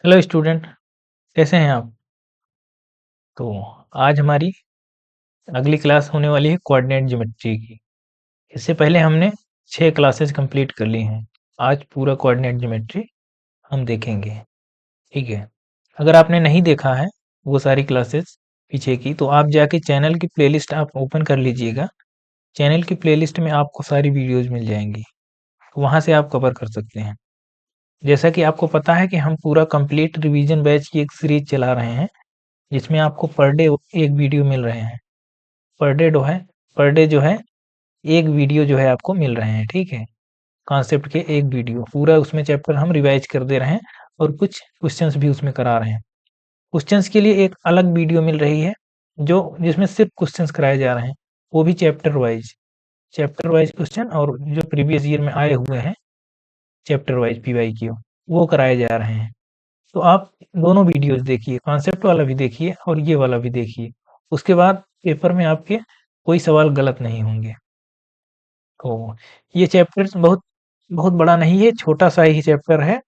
Hello student, कैसे हैं आप? तो आज हमारी अगली क्लास होने वाली है कोऑर्डिनेट ज्योमेट्री की। इससे पहले हमने 6 क्लासेस कंप्लीट कर ली हैं। आज पूरा कोऑर्डिनेट ज्योमेट्री हम देखेंगे, ठीक है? अगर आपने नहीं देखा है वो सारी क्लासेस पीछे की, तो आप जाके चैनल की प्लेलिस्ट आप ओपन कर लीजिएगा। चैनल की प्लेलिस्ट में आपको सारी वीडियोज़ मिल जाएँगी, वहाँ से आप कवर कर सकते हैं। जैसा कि आपको पता है कि हम पूरा कंप्लीट रिवीजन बैच की एक सीरीज़ चला रहे हैं, जिसमें आपको पर डे 1 वीडियो मिल रहे हैं। पर डे जो है पर डे जो है एक वीडियो जो है आपको मिल रहे हैं, ठीक है? कॉन्सेप्ट के एक वीडियो पूरा उसमें चैप्टर हम रिवाइज कर दे रहे हैं और कुछ क्वेश्चंस भी उसमें करा रहे हैं। क्वेश्चंस के लिए एक अलग वीडियो मिल रही है जो जिसमें सिर्फ क्वेश्चंस कराए जा रहे हैं, वो भी चैप्टर वाइज क्वेश्चन और जो प्रीवियस ईयर में आए हुए हैं चैप्टर वाइज पीवाईक्यू वो कराए जा रहे हैं। तो आप दोनों वीडियोस देखिए, कॉन्सेप्ट वाला भी देखिए और ये वाला भी देखिए। उसके बाद पेपर में आपके कोई सवाल गलत नहीं होंगे। तो ये चैप्टर बहुत बहुत बड़ा नहीं है, छोटा-सा ही चैप्टर है।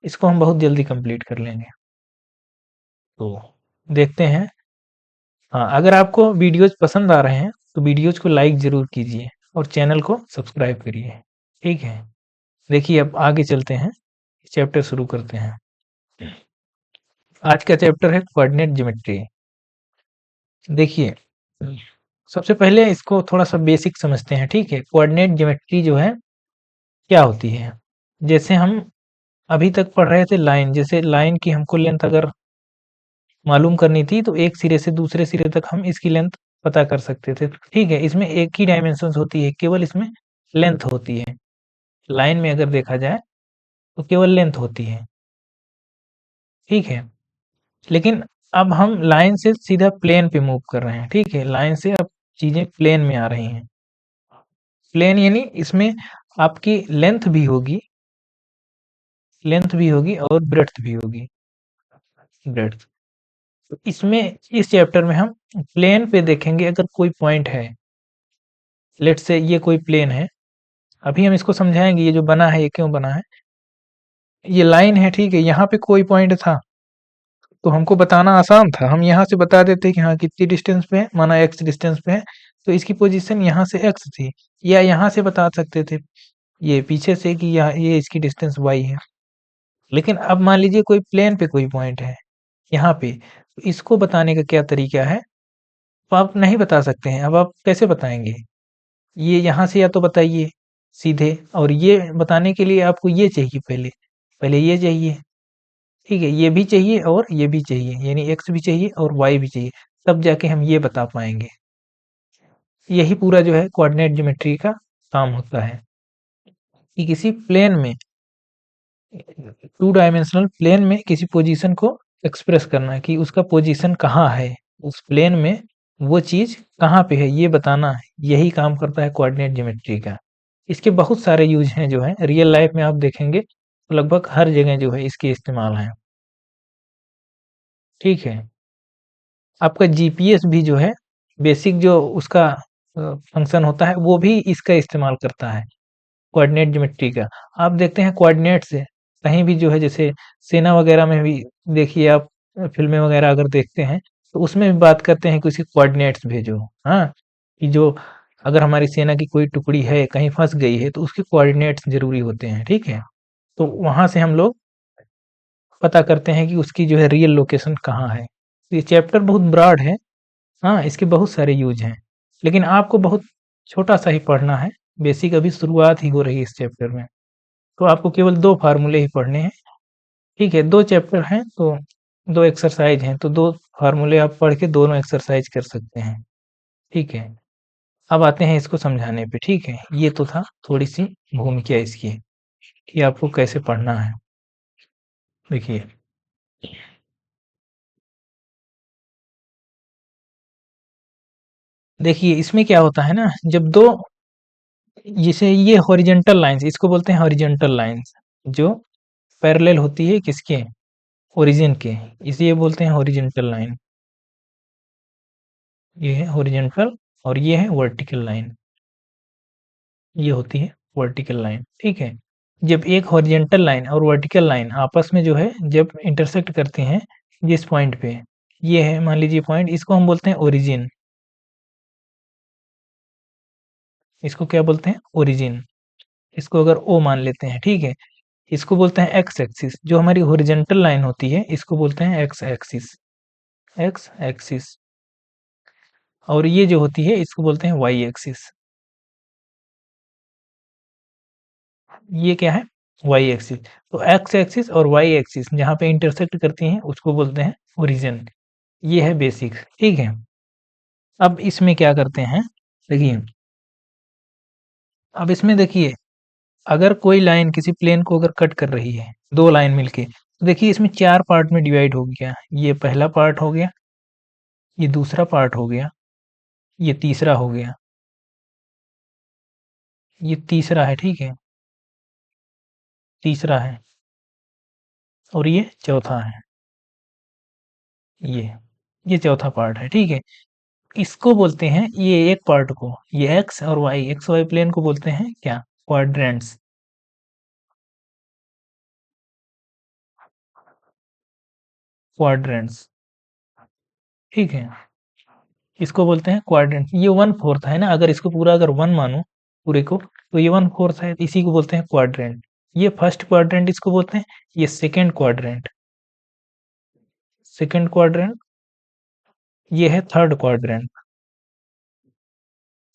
इसको हम बहुत जल्दी कंप्लीट कर लेंगे। तो देखते हैं। हाँ, अगर आपको वीडियोज़ पसंद आ रहे हैं, तो वीडियोज़ को लाइक ज़रूर कीजिए और चैनल को सब्सक्राइब करिए। ठीक है? देखिए अब आगे चलते हैं, चैप्टर शुरू करते हैं। आज का चैप्टर है कोऑर्डिनेट ज्योमेट्री। देखिए, सबसे पहले इसको थोड़ा-सा बेसिक समझते हैं, ठीक है? कोऑर्डिनेट ज्योमेट्री जो है, क्या होती है? जैसे हम अभी तक पढ़ रहे थे लाइन, जैसे लाइन की हमको लेंथ अगर मालूम करनी थी, तो एक सिरे से दूसरे सिरे तक हम इसकी लेंथ पता कर सकते थे, ठीक है? इसमें एक ही डायमेंशंस होती है, केवल इसमें लेंथ होती है। लाइन में अगर देखा जाए, तो केवल लेंथ होती है, ठीक है? लेकिन अब हम लाइन से सीधा प्लेन पे मूव कर रहे हैं, ठीक है? लाइन से अब चीज़ें प्लेन में आ रही हैं। प्लेन यानी इसमें आपकी लेंथ भी होगी और ब्रेड्थ भी होगी, ब्रेड्थ। तो इसमें इस चैप्टर में हम प्लेन पे देखेंगे अगर कोई पॉइंट है, लेट्स से ये कोई प्लेन है, अभी हम इसको समझाएँगे ये जो बना है ये क्यों बना है। ये लाइन है, ठीक है? यहाँ पे कोई पॉइंट था, तो हमको बताना आसान था, हम यहाँ से बता देते कि हाँ कितनी डिस्टेंस पे है, माना x डिस्टेंस पे है, तो इसकी पोजीशन यहाँ से x थी, या यहाँ से बता सकते थे, ये पीछे से कि यहाँ ये इसकी डिस्टेंस y है। लेकिन अब मान लीजिए कोई प्लेन पे कोई पॉइंट है, यहाँ पे, तो इसको बताने का क्या तरीका है? तो आप नहीं बता सकते हैं, अब आप कैसे बताएँगे? ये यहाँ से या तो बताइए सीधे, और ये बताने के लिए आपको ये चाहिए पहले, पहले ये चाहिए, ठीक है? ये भी चाहिए और ये भी चाहिए, यानी एक्स भी चाहिए और वाई भी चाहिए, तब जाके हम ये बता पाएँगे। यही पूरा जो है कोऑर्डिनेट ज्योमेट्री का काम होता है कि किसी प्लेन में, टू डायमेंशनल प्लेन में किसी पोजीशन को एक्सप्रेस करना कि उसका पोजीशन कहाँ है, उस प्लेन में वो चीज़ कहाँ पे है ये बताना है, यही काम करता है कोऑर्डिनेट ज्योमेट्री का। इसके बहुत सारे यूज़ हैं जो हैं, रियल लाइफ में आप देखेंगे तो लगभग हर जगह जो है इसके इस्तेमाल हैं, ठीक है? आपका जीपीएस भी जो है, बेसिक जो उसका फंक्शन होता है, वो भी इसका इस्तेमाल करता है, कोऑर्डिनेट ज्योमेट्री का। आप देखते हैं कोऑर्डिनेट से कहीं भी जो है, जैसे सेना वगैरह में भी देखिए आप, फ़िल्में वगैरह अगर देखते हैं, तो उसमें भी बात करते हैं कि उसके कोऑर्डिनेट्स भेजो, हाँ? कि जो अगर हमारी सेना की कोई टुकड़ी है, कहीं फँस गई है, तो उसके कोऑर्डिनेट्स ज़रूरी होते हैं, ठीक है? तो वहाँ से हम लोग पता करते हैं कि उसकी जो है रियल लोकेशन कहाँ है। तो ये चैप्टर बहुत ब्रॉड है। हाँ, इसके बहुत सारे यूज़ हैं, लेकिन आपको बहुत छोटा-सा ही पढ़ना है, बेसिक अभी शुरुआत ही हो रही है इस चैप्टर में। तो आपको केवल 2 फ़ॉर्मूले ही पढ़ने हैं, ठीक है? 2 चैप्टर हैं, तो 2 एक्सरसाइज़ हैं, तो 2 फ़ॉर्मूले आप पढ़ के दोनों एक्सरसाइज़ कर सकते हैं, ठीक है? अब आते हैं इसको समझाने पे, ठीक है? ये तो था थोड़ी-सी भूमिका इसकी, कि आपको कैसे पढ़ना है। देखिए, देखिए इसमें क्या होता है ना, जब 2, जैसे ये हॉरिजॉन्टल लाइन्स, इसको बोलते हैं हॉरिजॉन्टल लाइन्स, जो पैरेलल होती है किसके? ओरिजिन के, इसे बोलते हैं हॉरिजॉन्टल लाइन। ये है हॉरिजॉन्टल और ये है वर्टिकल लाइन, ये होती है वर्टिकल लाइन, ठीक है? जब एक हॉरिजेंटल लाइन और वर्टिकल लाइन आपस में जो है जब इंटरसेक्ट करते हैं जिस पॉइंट पे, ये है मान लीजिए पॉइंट, इसको हम बोलते हैं ओरिजिन। इसको क्या बोलते हैं? ओरिजिन। इसको अगर ओ मान लेते हैं, ठीक है। इसको बोलते हैं एक्स एक्सिस। जो हमारी हॉरिजेंटल लाइन होती है इसको बोलते हैं एक्स एक्सिस। X axis. और ये जो होती है इसको बोलते हैं वाई एक्सिस। ये क्या है? Y axis. तो एक्स एक्सिस और वाई एक्सिस जहाँ पे इंटरसेक्ट करती हैं उसको बोलते हैं ओरिजिन। ये है बेसिक, ठीक है। अब इसमें क्या करते हैं, देखिए। अब इसमें देखिए, अगर कोई लाइन किसी प्लेन को अगर कट कर रही है, दो लाइन मिलके, तो देखिए इसमें चार पार्ट में डिवाइड हो गया। ये पहला पार्ट हो गया, ये दूसरा पार्ट हो गया, ये तीसरा हो गया, ये तीसरा है, ठीक है। तीसरा है और ये चौथा है। ये ये चौथा पार्ट है, ठीक है। इसको बोलते हैं, ये एक पार्ट को, ये एक्स वाई प्लेन को बोलते हैं क्या? क्वाड्रेंट्स। क्वाड्रेंट्स, ठीक है। इसको बोलते हैं क्वाड्रेंट। ये वन फोर्थ है ना, अगर इसको पूरा अगर वन मानो पूरे को, तो ये वन फोर्थ है, इसी को बोलते हैं क्वाड्रेंट। ये फर्स्ट क्वाड्रेंट इसको बोलते हैं, ये सेकेंड क्वाड्रेंट। Second quadrant. ये है थर्ड क्वाड्रेंट।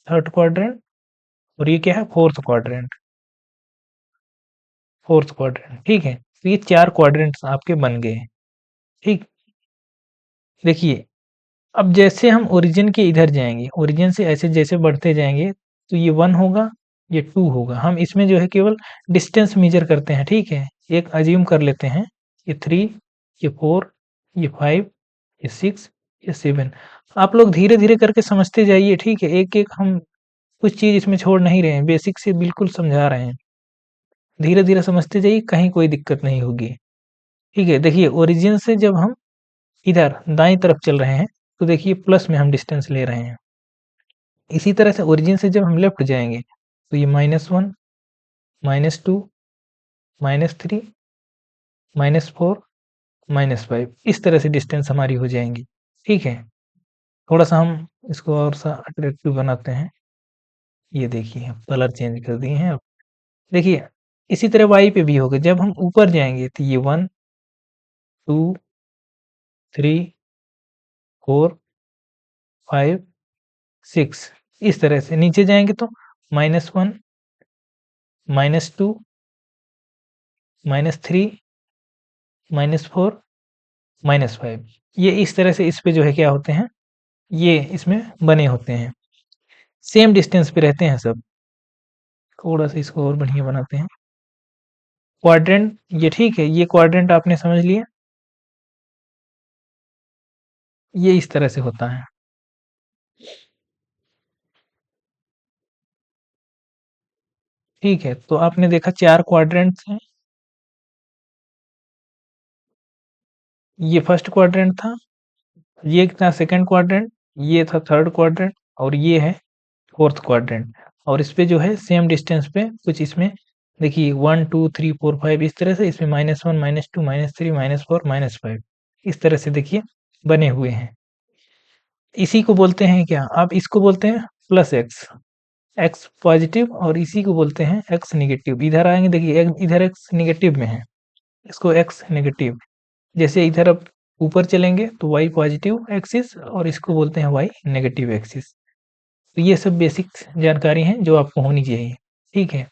Third quadrant. और ये क्या है? Fourth quadrant. फोर्थ क्वाड्रेंट, ठीक है। तो ये चार क्वाड्रेंट्स आपके बन गए, ठीक। देखिए, अब जैसे हम ओरिजिन के इधर जाएंगे, ओरिजिन से ऐसे जैसे बढ़ते जाएंगे, तो ये वन होगा, ये टू होगा। हम इसमें जो है केवल डिस्टेंस मेजर करते हैं, ठीक है। एक अज्यूम कर लेते हैं, ये थ्री, ये फोर, ये फाइव, ये सिक्स, ये सेवन। आप लोग धीरे धीरे करके समझते जाइए, ठीक है। एक एक हम कुछ चीज इसमें छोड़ नहीं रहे हैं, बेसिक से बिल्कुल समझा रहे हैं। धीरे धीरे समझते जाइए, कहीं कोई दिक्कत नहीं होगी, ठीक है। देखिए, ओरिजिन से जब हम इधर दाईं तरफ चल रहे हैं, तो देखिए प्लस में हम डिस्टेंस ले रहे हैं। इसी तरह से ओरिजिन से जब हम लेफ्ट जाएंगे, तो ये -1, -2, -3, -4, -5, इस तरह से डिस्टेंस हमारी हो जाएंगी, ठीक है। थोड़ा सा हम इसको और सा अट्रैक्टिव बनाते हैं। ये देखिए कलर चेंज कर दिए हैं अब। देखिए, इसी तरह वाई पे भी होगा। जब हम ऊपर जाएंगे तो ये 1, 2, 3, 4, 5, 6, इस तरह से नीचे जाएंगे तो -1, -2, -3, -4, -5। ये इस तरह से इस पे जो है क्या होते हैं, ये इसमें बने होते हैं। सेम डिस्टेंस पे रहते हैं सब। थोड़ा सा इसको और बढ़िया बनाते हैं। क्वाड्रेंट, ये ठीक है, ये क्वाड्रेंट आपने समझ लिया। ये इस तरह से होता है, ठीक है। तो आपने देखा चार क्वाड्रेंट्स हैं। ये फर्स्ट क्वाड्रेंट था, ये था सेकंड क्वाड्रेंट, ये था थर्ड क्वाड्रेंट, और ये है फोर्थ क्वाड्रेंट। और इस पे जो है सेम डिस्टेंस पे कुछ इसमें देखिए 1, 2, 3, 4, 5, इस तरह से इसमें -1, -2, -3, -4, -5, इस तरह से देखिए बने हुए हैं। इसी को बोलते हैं क्या? आप इसको बोलते हैं प्लस एक्स, एक्स पॉजिटिव, और इसी को बोलते हैं एक्स नेगेटिव। इधर आएंगे, देखिए इधर एक्स नेगेटिव में है, इसको एक्स नेगेटिव। जैसे इधर अब ऊपर चलेंगे तो वाई पॉजिटिव एक्सिस, और इसको बोलते हैं वाई नेगेटिव एक्सिस। तो ये सब बेसिक जानकारी हैं जो आपको होनी चाहिए, ठीक है।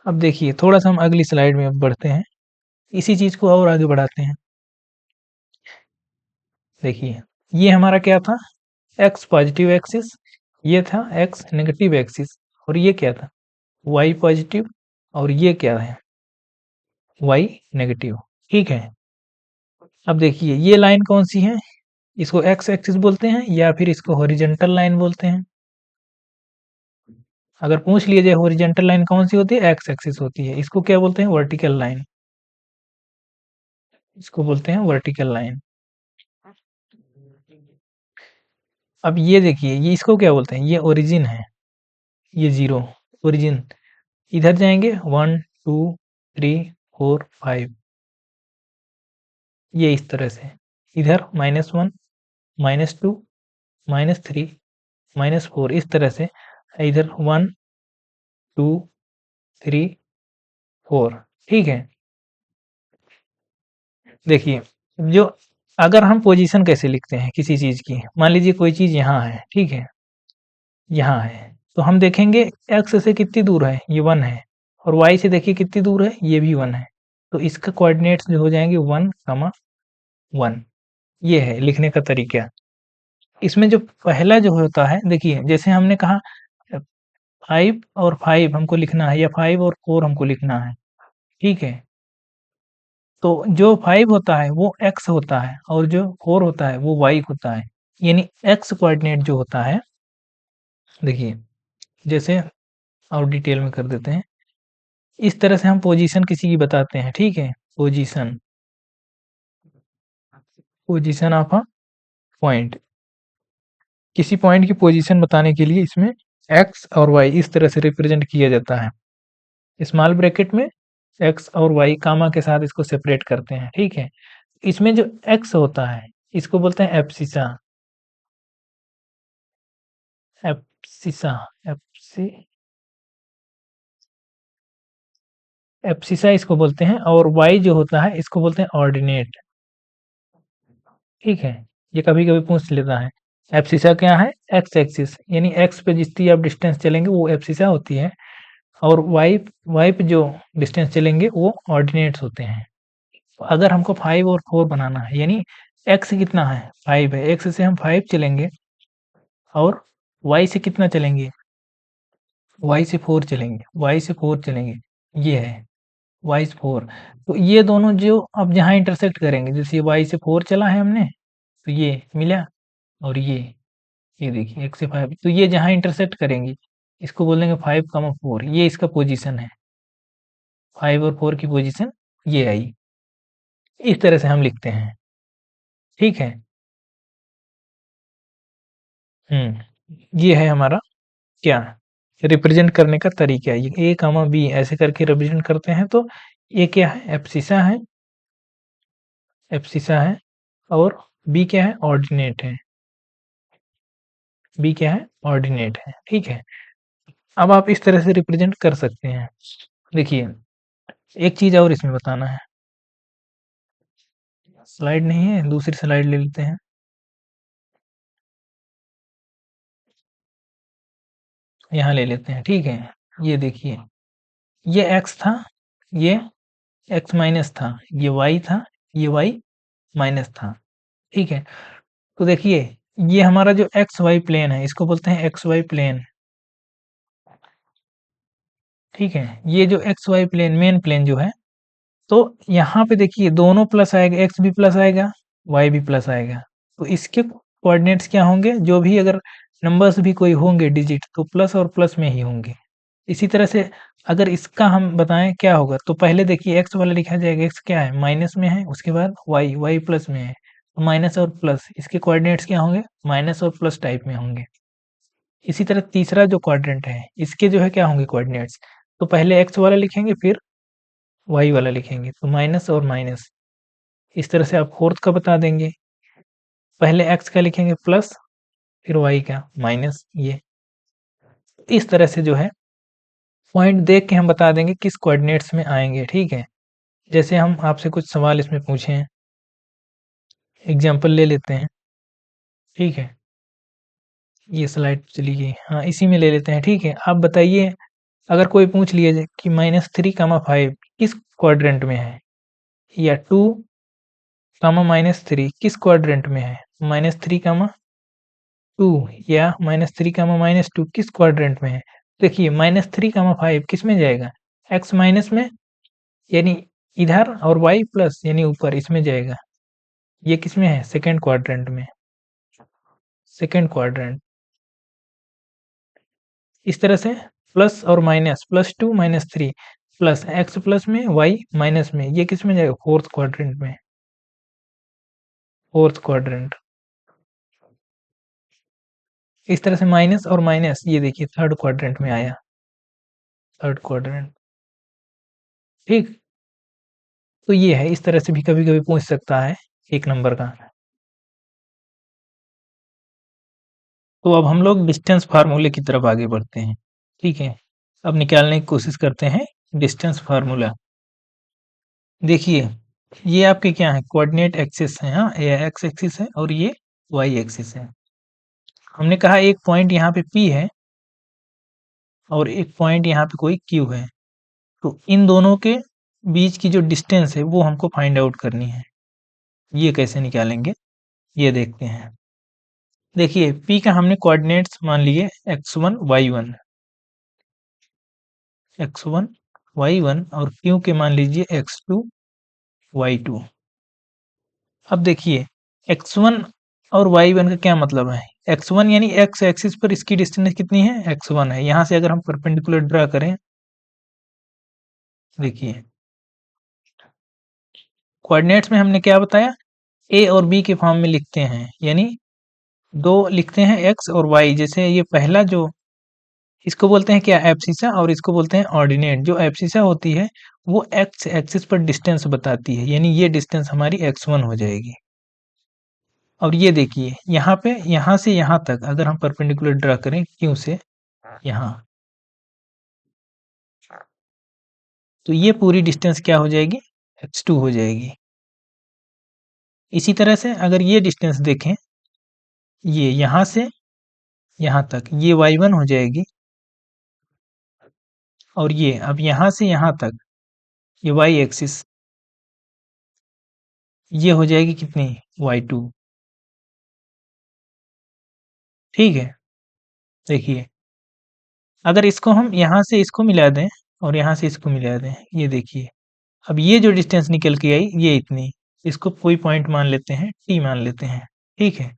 अब देखिए, थोड़ा सा हम अगली स्लाइड में अब बढ़ते हैं, इसी चीज को और आगे बढ़ाते हैं। देखिए, ये हमारा क्या था? X positive axis. ये था एक्स नेगेटिव एक्सिस। और ये क्या था? Y positive. और ये क्या है? वाई नेगेटिव, ठीक है। अब देखिए, ये लाइन कौन सी है? इसको एक्स एक्सिस बोलते हैं या फिर इसको हॉरिजेंटल लाइन बोलते हैं। अगर पूछ लिया जाए हॉरिजेंटल लाइन कौन सी होती है, एक्स एक्सिस होती है। इसको क्या बोलते हैं? Vertical line. इसको बोलते हैं वर्टिकल लाइन। अब ये देखिए, ये इसको क्या बोलते हैं? ये ओरिजिन है, ये जीरो, ओरिजिन। इधर जाएंगे 1, 2 3 4 5, ये इस तरह से। इधर -1 -2 -3 -4, इस तरह से। इधर 1 2 3 4, ठीक है। देखिए, जो अगर हम पोजीशन कैसे लिखते हैं किसी चीज की, मान लीजिए कोई चीज यहाँ है, ठीक है, यहाँ है, तो हम देखेंगे एक्स से कितनी दूर है, ये 1 है, और वाई से देखिए कितनी दूर है, ये भी 1 है। तो इसका कोऑर्डिनेट्स जो हो जाएंगे 1, 1। ये है लिखने का तरीका। इसमें जो पहला जो होता है, देखिए जैसे हमने कहा 5 और 5 हमको लिखना है, या 5 और 4 हमको लिखना है, ठीक है। तो जो 5 होता है वो एक्स होता है, और जो 4 होता है वो वाई होता है। यानी एक्स कोऑर्डिनेट जो होता है, देखिए जैसे और डिटेल में कर देते हैं। इस तरह से हम पोजीशन किसी की बताते हैं, ठीक है। Position, position of a point, किसी पॉइंट की पोजीशन बताने के लिए इसमें एक्स और वाई इस तरह से रिप्रेजेंट किया जाता है। स्मॉल ब्रैकेट में एक्स और वाई कामा के साथ इसको सेपरेट करते हैं, ठीक है। इसमें जो एक्स होता है इसको बोलते हैं एब्सिसा, एब्सिसा, एब्सी एब्सिसा इसको बोलते हैं। और वाई जो होता है इसको बोलते हैं ऑर्डिनेट, ठीक है। ये कभी कभी पूछ लेता है। एब्सिसा क्या है, एक्स एक्सिस, यानी एक्स पे जितनी आप डिस्टेंस चलेंगे वो एब्सिसा होती है, और वाई वाई पे जो डिस्टेंस चलेंगे वो ऑर्डिनेट्स होते हैं। अगर हमको 5 और 4 बनाना है, यानी एक्स कितना है, 5 है, एक्स से हम 5 चलेंगे, और वाई से कितना चलेंगे, वाई से 4 चलेंगे, वाई से 4 चलेंगे, ये है वाई से 4। तो ये दोनों जो अब जहाँ इंटरसेक्ट करेंगे, जैसे वाई से 4 चला है हमने, तो ये मिला, और ये देखिए एक्स से 5, तो ये जहाँ इंटरसेक्ट करेंगी इसको बोलेंगे 5, 4, ये इसका पोजीशन है। 5 और 4 की पोजीशन ये आई। इस तरह से हम लिखते हैं, ठीक है। ये है हमारा क्या, रिप्रेजेंट करने का तरीका है। ये ए कामा बी ऐसे करके रिप्रेजेंट करते हैं। तो ए क्या है, एब्सिसा है, एब्सिसा है, और बी क्या है, ऑर्डिनेट है, बी क्या है, ऑर्डिनेट है, ठीक है। अब आप इस तरह से रिप्रेजेंट कर सकते हैं। देखिए एक चीज और इसमें बताना है, स्लाइड नहीं है, दूसरी स्लाइड ले लेते हैं। यहाँ ले लेते हैं, ठीक है। ये देखिए, ये एक्स था, ये एक्स माइनस था, ये वाई था, ये वाई माइनस था, ठीक है। तो देखिए ये हमारा जो एक्स वाई प्लेन है इसको बोलते हैं एक्स वाई प्लेन, ठीक है। ये जो X Y plane main plane जो है, तो यहाँ पे देखिए दोनों प्लस आएगा, एक्स भी प्लस आएगा, वाई भी प्लस आएगा। तो इसके कोऑर्डिनेट्स क्या होंगे, जो भी अगर नंबर्स भी कोई होंगे डिजिट, तो प्लस और प्लस में ही होंगे। इसी तरह से अगर इसका हम बताएं क्या होगा, तो पहले देखिए एक्स वाला लिखा जाएगा, एक्स क्या है, माइनस में है, उसके बाद वाई, वाई प्लस में है, तो माइनस और प्लस, इसके कोऑर्डिनेट्स क्या होंगे, माइनस और प्लस टाइप में होंगे। इसी तरह तीसरा जो क्वाड्रेंट है इसके जो है क्या होंगे कोऑर्डिनेट्स, तो पहले एक्स वाला लिखेंगे, फिर वाई वाला लिखेंगे, तो माइनस और माइनस। इस तरह से आप फोर्थ का बता देंगे, पहले एक्स का लिखेंगे प्लस, फिर वाई का माइनस। ये इस तरह से जो है पॉइंट देख के हम बता देंगे किस कोऑर्डिनेट्स में आएंगे, ठीक है। जैसे हम आपसे कुछ सवाल इसमें पूछे हैं, एग्जाम्पल ले लेते हैं, ठीक है। ये स्लाइड चली गई, हाँ इसी में ले लेते हैं, ठीक है। आप बताइए, अगर कोई पूछ लिया जाए कि -3, 5 किस क्वाड्रेंट में है, या 2, -3 किस क्वाड्रेंट में है, -3, 2, या -3, -2 किस क्वाड्रेंट में है। देखिए -3, 5 किस में जाएगा, एक्स माइनस में, यानी इधर, और वाई प्लस यानी ऊपर, इसमें जाएगा। ये किस में है, सेकंड क्वाड्रेंट में, सेकंड क्वाड्रेंट। इस तरह से प्लस और माइनस, +2 -3, प्लस एक्स प्लस में, वाई माइनस में, ये किस में जाएगा, फोर्थ क्वाड्रेंट में, फोर्थ क्वाड्रेंट। इस तरह से माइनस और माइनस, ये देखिए थर्ड क्वाड्रेंट में आया, थर्ड क्वाड्रेंट। ठीक। तो ये है, इस तरह से भी कभी कभी पूछ सकता है 1 नंबर का। तो अब हम लोग डिस्टेंस फार्मूले की तरफ आगे बढ़ते हैं। ठीक है, अब निकालने की कोशिश करते हैं डिस्टेंस फार्मूला। देखिए, ये आपके क्या है, कोऑर्डिनेट एक्सिस है। हाँ, ये एक्स एक्सिस है और ये वाई एक्सिस है। हमने कहा एक पॉइंट यहाँ पे P है और एक पॉइंट यहाँ पे कोई Q है। तो इन दोनों के बीच की जो डिस्टेंस है वो हमको फाइंड आउट करनी है। ये कैसे निकालेंगे, ये देखते हैं। देखिए, P का हमने कोऑर्डिनेट्स मान लिए x1 y1, x1 y1 और Q के मान लीजिए x2 y2। अब देखिए, x1 और y1 का क्या मतलब है। x1 यानी x एक्सिस पर इसकी डिस्टेंस कितनी है, x1 है। यहाँ से अगर हम परपेंडिकुलर ड्रा करें, देखिए कोऑर्डिनेट्स में हमने क्या बताया, a और b के फॉर्म में लिखते हैं, यानी दो लिखते हैं x और y। जैसे ये पहला जो, इसको बोलते हैं क्या, एब्सिसा, और इसको बोलते हैं ऑर्डिनेट। जो एब्सिसा होती है वो x एक्सिस पर डिस्टेंस बताती है, यानी ये डिस्टेंस हमारी x1 हो जाएगी। और ये देखिए, यहाँ पे यहाँ से यहाँ तक अगर हम परपेंडिकुलर ड्रा करें Q से यहाँ, तो ये पूरी डिस्टेंस क्या हो जाएगी, x2 हो जाएगी। इसी तरह से अगर ये डिस्टेंस देखें, ये यहाँ से यहाँ तक ये y1 हो जाएगी। और ये अब यहाँ से यहाँ तक ये y एक्सिस, ये हो जाएगी कितनी, y2। ठीक है, देखिए अगर इसको हम यहाँ से इसको मिला दें और यहाँ से इसको मिला दें, ये देखिए अब ये जो डिस्टेंस निकल के आई ये इतनी, इसको कोई पॉइंट मान लेते हैं, t मान लेते हैं। ठीक है,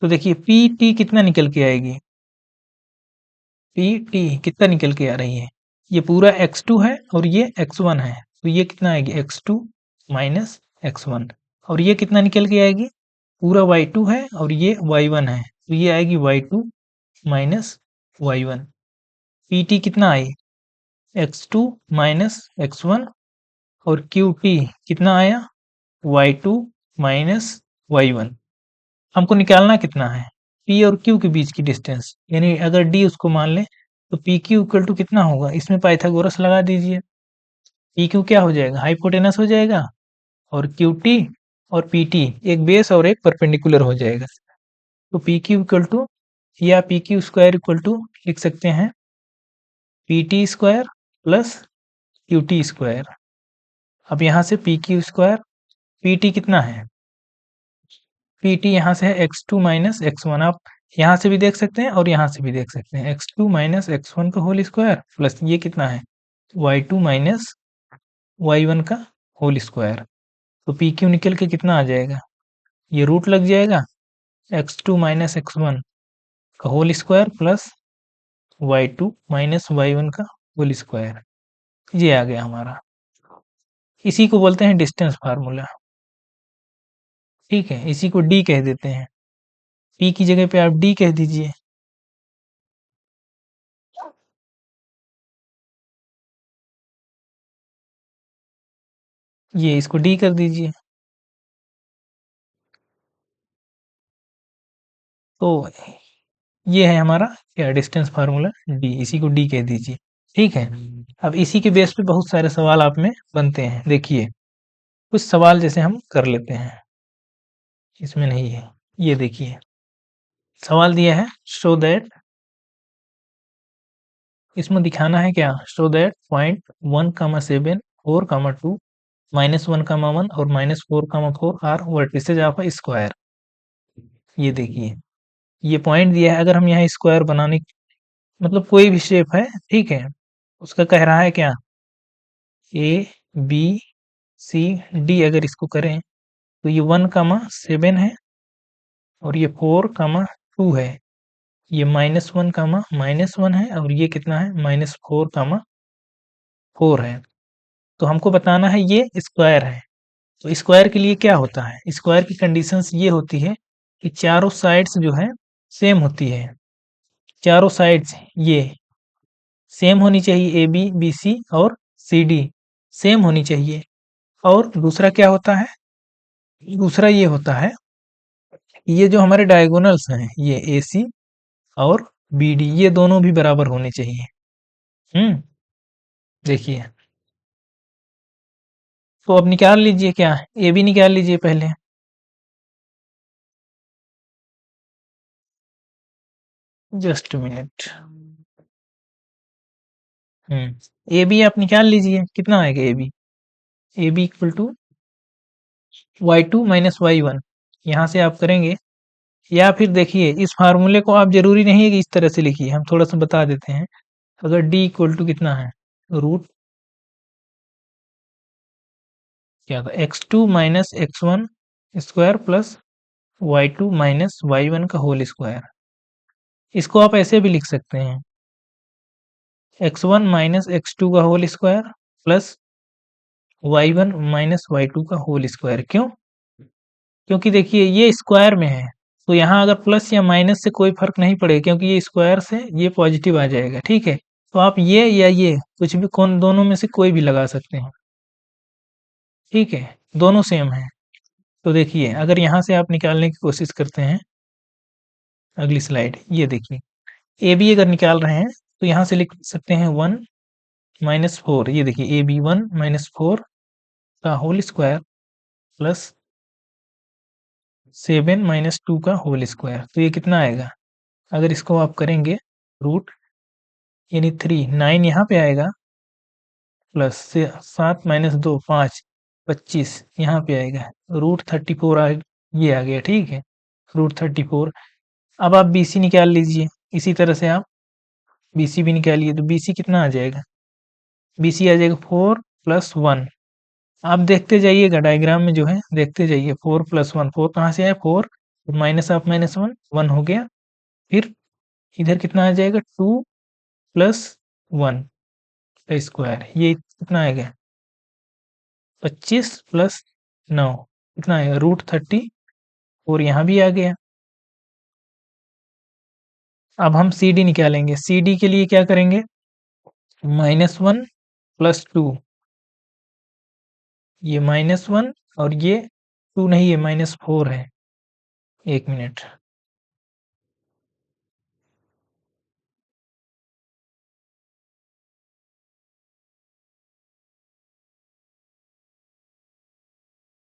तो देखिए पी टी कितना निकल के आएगी, पी टी कितना निकल के आ रही है, ये पूरा x2 है और ये x1 है, तो ये कितना आएगी, x2 माइनस x1। और ये कितना निकल के आएगी, पूरा y2 है और ये y1 है, तो ये आएगी y2 माइनस y1। pt कितना आई, x2 माइनस x1। और qt कितना आया, y2 माइनस y1। हमको निकालना कितना है, p और q के बीच की डिस्टेंस, यानी अगर d उसको मान लें तो पी क्यू इक्वल टू कितना होगा, इसमें पाइथागोरस लगा दीजिए। पी क्यू क्या हो जाएगा, हाइपोटेनस हो जाएगा। और क्यू टी और पी टी एक बेस और एक परपेंडिकुलर हो जाएगा। तो पी क्यू इक्वल टू, या P Q square equal to लिख सकते हैं P T square plus Q T square. अब यहाँ से P Q square, P T कितना है, पी टी यहाँ से है x2 माइनस x1। आप यहाँ से भी देख सकते हैं और यहाँ से भी देख सकते हैं, x2 माइनस x1 का होल स्क्वायर प्लस ये कितना है, y2 माइनस y1 का होल स्क्वायर। तो पी क्यू निकल के कितना आ जाएगा, ये रूट लग जाएगा x2 माइनस x1 का whole square plus y2 minus y1 का होल स्क्वायर। ये आ गया हमारा, इसी को बोलते हैं डिस्टेंस फार्मूला। ठीक है, इसी को डी कह देते हैं, पी की जगह पे आप डी कह दीजिए। ये इसको डी कर दीजिए। तो ये है हमारा क्या, डिस्टेंस फार्मूला डी, इसी को डी कह दीजिए। ठीक है, अब इसी के बेस पे बहुत सारे सवाल आप में बनते हैं। देखिए कुछ सवाल जैसे हम कर लेते हैं, इसमें नहीं है। ये देखिए सवाल दिया है, शो दैट, इसमें दिखाना है क्या, शो दैट पॉइंट 1,7 4,2 -1,1 और -4,4 are vertices of a square. ये देखिए ये पॉइंट दिया है, अगर हम यहाँ स्क्वायर बनाने, मतलब कोई भी शेप है, ठीक है, उसका कह रहा है क्या, ए बी सी डी, अगर इसको करें तो ये 1,7 है और ये 4,2 है, ये -1,-1 है और ये कितना है, -4,4 है। तो हमको बताना है ये स्क्वायर है। तो स्क्वायर के लिए क्या होता है, स्क्वायर की कंडीशंस ये होती है कि चारों साइड्स जो है सेम होती है, चारों साइड्स ये सेम होनी चाहिए, ए बी बी सी और सी डी सेम होनी चाहिए। और दूसरा क्या होता है, दूसरा ये होता है, ये जो हमारे डायगोनल्स हैं, ये ए सी और बी डी, ये दोनों भी बराबर होने चाहिए। देखिए, तो अब निकाल लीजिए, क्या ए बी निकाल लीजिए पहले। Just minute. ए बी आप निकाल लीजिए, कितना आएगा A B? A B equal to Y two minus Y one. यहाँ से आप करेंगे, या फिर देखिए इस फार्मूले को आप जरूरी नहीं है कि इस तरह से लिखिए, हम थोड़ा सा बता देते हैं। अगर डी इक्वल टू कितना है, रूट क्या था, x two minus x one square plus y two minus Y one का होल स्क्वायर। इसको आप ऐसे भी लिख सकते हैं, x one minus x two का whole square plus y one minus y two का होल स्क्वायर। क्यों? क्योंकि देखिए ये स्क्वायर में है, तो यहाँ अगर प्लस या माइनस से कोई फर्क नहीं पड़ेगा, क्योंकि ये स्क्वायर से ये पॉजिटिव आ जाएगा। ठीक है, तो आप ये या ये कुछ भी, कौन दोनों में से कोई भी लगा सकते हैं। ठीक है, दोनों सेम है। तो देखिए अगर यहाँ से आप निकालने की कोशिश करते हैं, अगली स्लाइड ये देखिए, ए बी अगर निकाल रहे हैं तो यहाँ से लिख सकते हैं 1 - 4। ये देखिए ए बी 1 - 4 का होल स्क्वायर प्लस 7 - 2 का होल स्क्वायर। तो ये कितना आएगा? अगर इसको आप करेंगे रूट, यानी 9 यहाँ पे आएगा, प्लस से 7 - 2 5, 25 यहाँ पे आएगा, रूट 34 ये आ गया। ठीक है, रूट 34। अब आप बी सी निकाल लीजिए, इसी तरह से आप बी सी भी निकालिए, तो बी सी कितना आ जाएगा? बी सी आ जाएगा 4 + 1। आप देखते जाइएगा डायग्राम में जो है, देखते जाइए, 4 + 1, 4 कहाँ से आया, 4 माइनस ऑफ -1, 1 हो गया। फिर इधर कितना आ जाएगा, 2 + 1 का स्क्वायर, ये कितना आएगा, 25 + 9 कितना आएगा, रूट 30। और यहाँ भी आ गया। अब हम सी डी निकालेंगे, सी डी के लिए क्या करेंगे, -1 + 2, ये -1 और ये 2 नहीं है, -4 है। एक मिनट,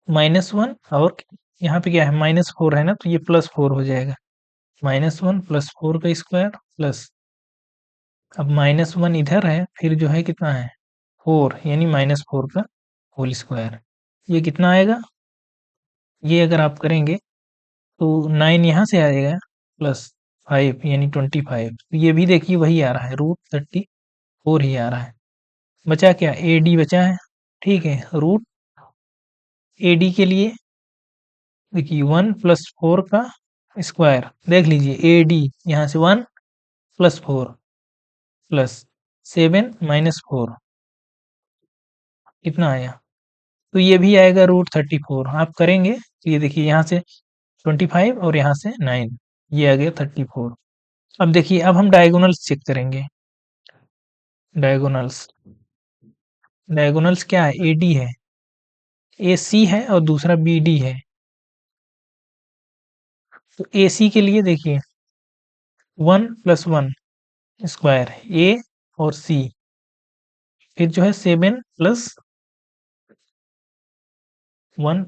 -1 और यहाँ पे क्या है, -4 है ना, तो ये +4 हो जाएगा। -1 + 4 का स्क्वायर प्लस, अब -1 इधर है, फिर जो है कितना है, 4, यानी -4 का होल स्क्वायर। ये कितना आएगा, ये अगर आप करेंगे तो 9 यहाँ से आएगा, प्लस 5 यानी 25। तो ये भी देखिए वही आ रहा है, रूट 34 ही आ रहा है। बचा क्या, ए डी बचा है। ठीक है, रूट ए डी के लिए देखिए 1 + 4 का स्क्वायर, देख लीजिए ए डी, यहाँ से 1 + 4 प्लस 7 - 4 कितना आया, तो ये भी आएगा रूट 34। आप करेंगे तो ये देखिए यहाँ से 25 और यहाँ से 9, ये आ गया 34। अब देखिए, अब हम डायगोनल्स चेक करेंगे। डायगोनल्स, डायगोनल्स क्या है, ए डी है, ए सी है और दूसरा बी डी है। तो ए सी के लिए देखिए 1 + 1 स्क्वायर, ए और सी, फिर जो है 7 + 1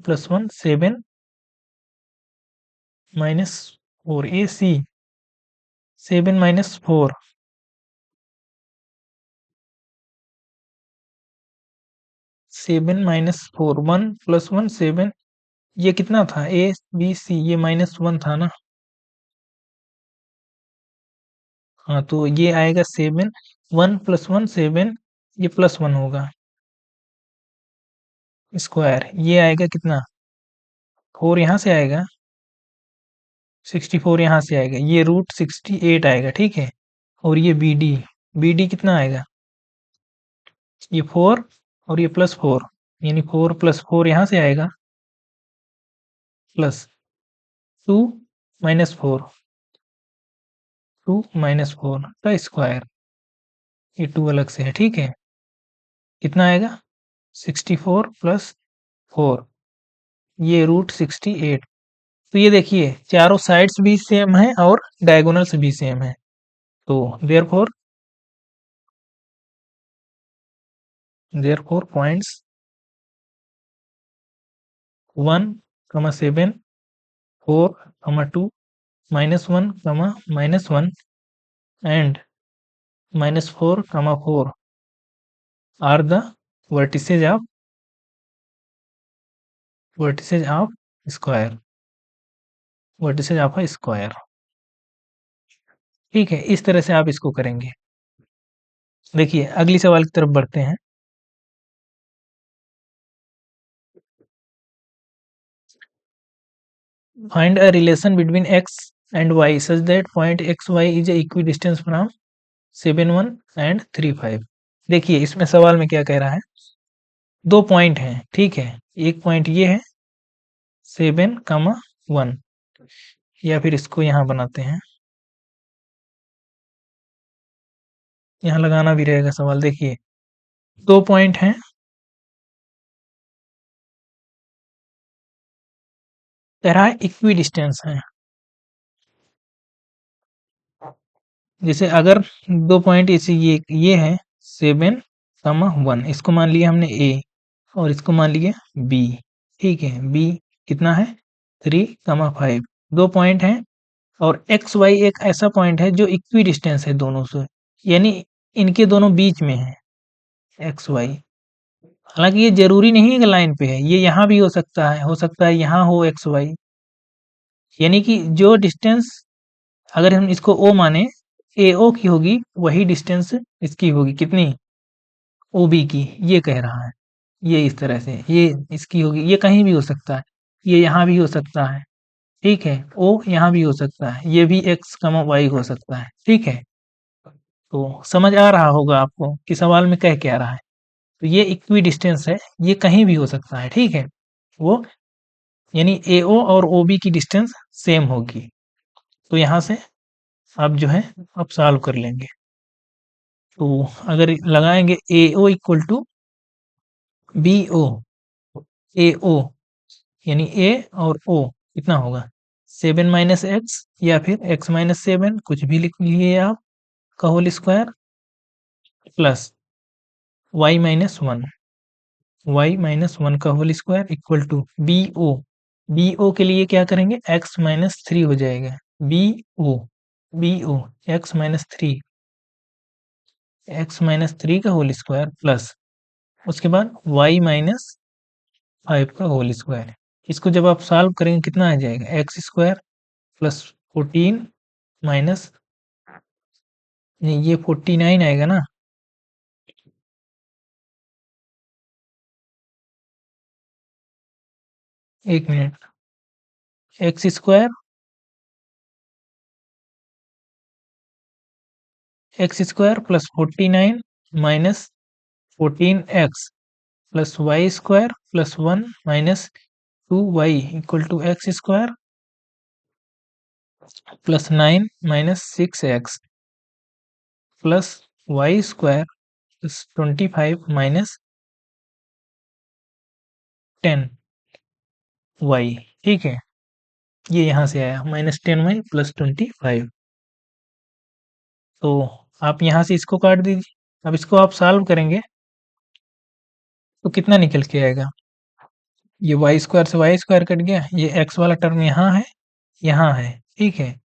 7 - 4 ए सी, 7 - 4, 7 - 4, 1 + 1 7, ये कितना था, ए बी सी, ये -1 था ना। हाँ, तो ये आएगा 7, 1 + 1 7, ये +1 होगा स्क्वायर, ये आएगा कितना, 4 यहाँ से आएगा, 64 यहाँ से आएगा, ये रूट 68 आएगा। ठीक है, और ये बी डी, बी डी कितना आएगा, ये 4 और ये +4, यानी 4 + 4 यहाँ से आएगा, प्लस 2 - 4, 2 - 4 का स्क्वायर, ये 2 अलग से है। ठीक है, कितना आएगा, 64 प्लस 4, ये √68। तो ये देखिए चारों साइड्स भी सेम है और डायगोनल्स भी सेम है। तो therefore points 1, 7, 4, 2, -1, -1 and -4, 4 are the vertices of square, vertices of a square। ठीक है, इस तरह से आप इसको करेंगे। देखिए अगली सवाल की तरफ बढ़ते हैं। Find a relation between x and y such that point xy is a equidistance from 7, 1 and 3, 5। देखिए इसमें सवाल में क्या कह रहा है, दो पॉइंट हैं, ठीक है। एक पॉइंट ये है 7, 1, या फिर इसको यहाँ बनाते हैं, यहाँ लगाना भी रहेगा सवाल। देखिए दो पॉइंट हैं, कह रहा है इक्वी डिस्टेंस है। जैसे अगर दो पॉइंट ऐसे ये है 7, 1, इसको मान लिया हमने ए और इसको मान लिया बी। ठीक है, बी कितना है 3, 5। दो पॉइंट हैं और एक्स वाई एक ऐसा पॉइंट है जो इक्वी डिस्टेंस है दोनों से, यानी इनके दोनों बीच में है एक्स वाई। हालांकि ये जरूरी नहीं है कि लाइन पे है, ये यहाँ भी हो सकता है यहाँ हो एक्स वाई। यानी कि जो डिस्टेंस अगर हम इसको ओ माने, ए ओ की होगी वही डिस्टेंस इसकी होगी कितनी, ओ बी की। ये कह रहा है, ये इस तरह से ये इसकी होगी। ये कहीं भी हो सकता है, ये यहाँ भी हो सकता है, ठीक है। ओ यहाँ भी हो सकता है, ये भी एक्स वाई हो सकता है, ठीक है। तो समझ आ रहा होगा आपको कि सवाल में कह क्या रहा है। तो ये इक्वी डिस्टेंस है, ये कहीं भी हो सकता है, ठीक है। वो यानी AO और OB की डिस्टेंस सेम होगी। तो यहाँ से आप जो है आप सॉल्व कर लेंगे। तो अगर लगाएंगे AO equal to BO, AO यानी A और O कितना होगा 7 माइनस एक्स या फिर x-7 कुछ भी लिख लीजिए आप का whole square plus y-1, y-1 का whole square equal to BO के लिए क्या करेंगे x-3 हो जाएगा। BO BO x-3 का होल स्क्वायर प्लस उसके बाद y-5 का होल स्क्वायर। इसको जब आप सॉल्व करेंगे कितना आ जाएगा एक्स स्क्वायर प्लस 14 माइनस ये 49 आएगा ना। एक minute, X square plus 49 minus 14x plus Y square plus 1 minus 2y equal to X square plus 9 minus 6x plus Y square plus 25 minus 10y। ठीक है, ये यहाँ से आया माइनस 10y प्लस 25। तो आप यहाँ से इसको काट दीजिए। अब इसको आप सॉल्व करेंगे तो कितना निकल के आएगा, ये वाई स्क्वायर से वाई स्क्वायर कट गया, ये एक्स वाला टर्म यहाँ है, ठीक है।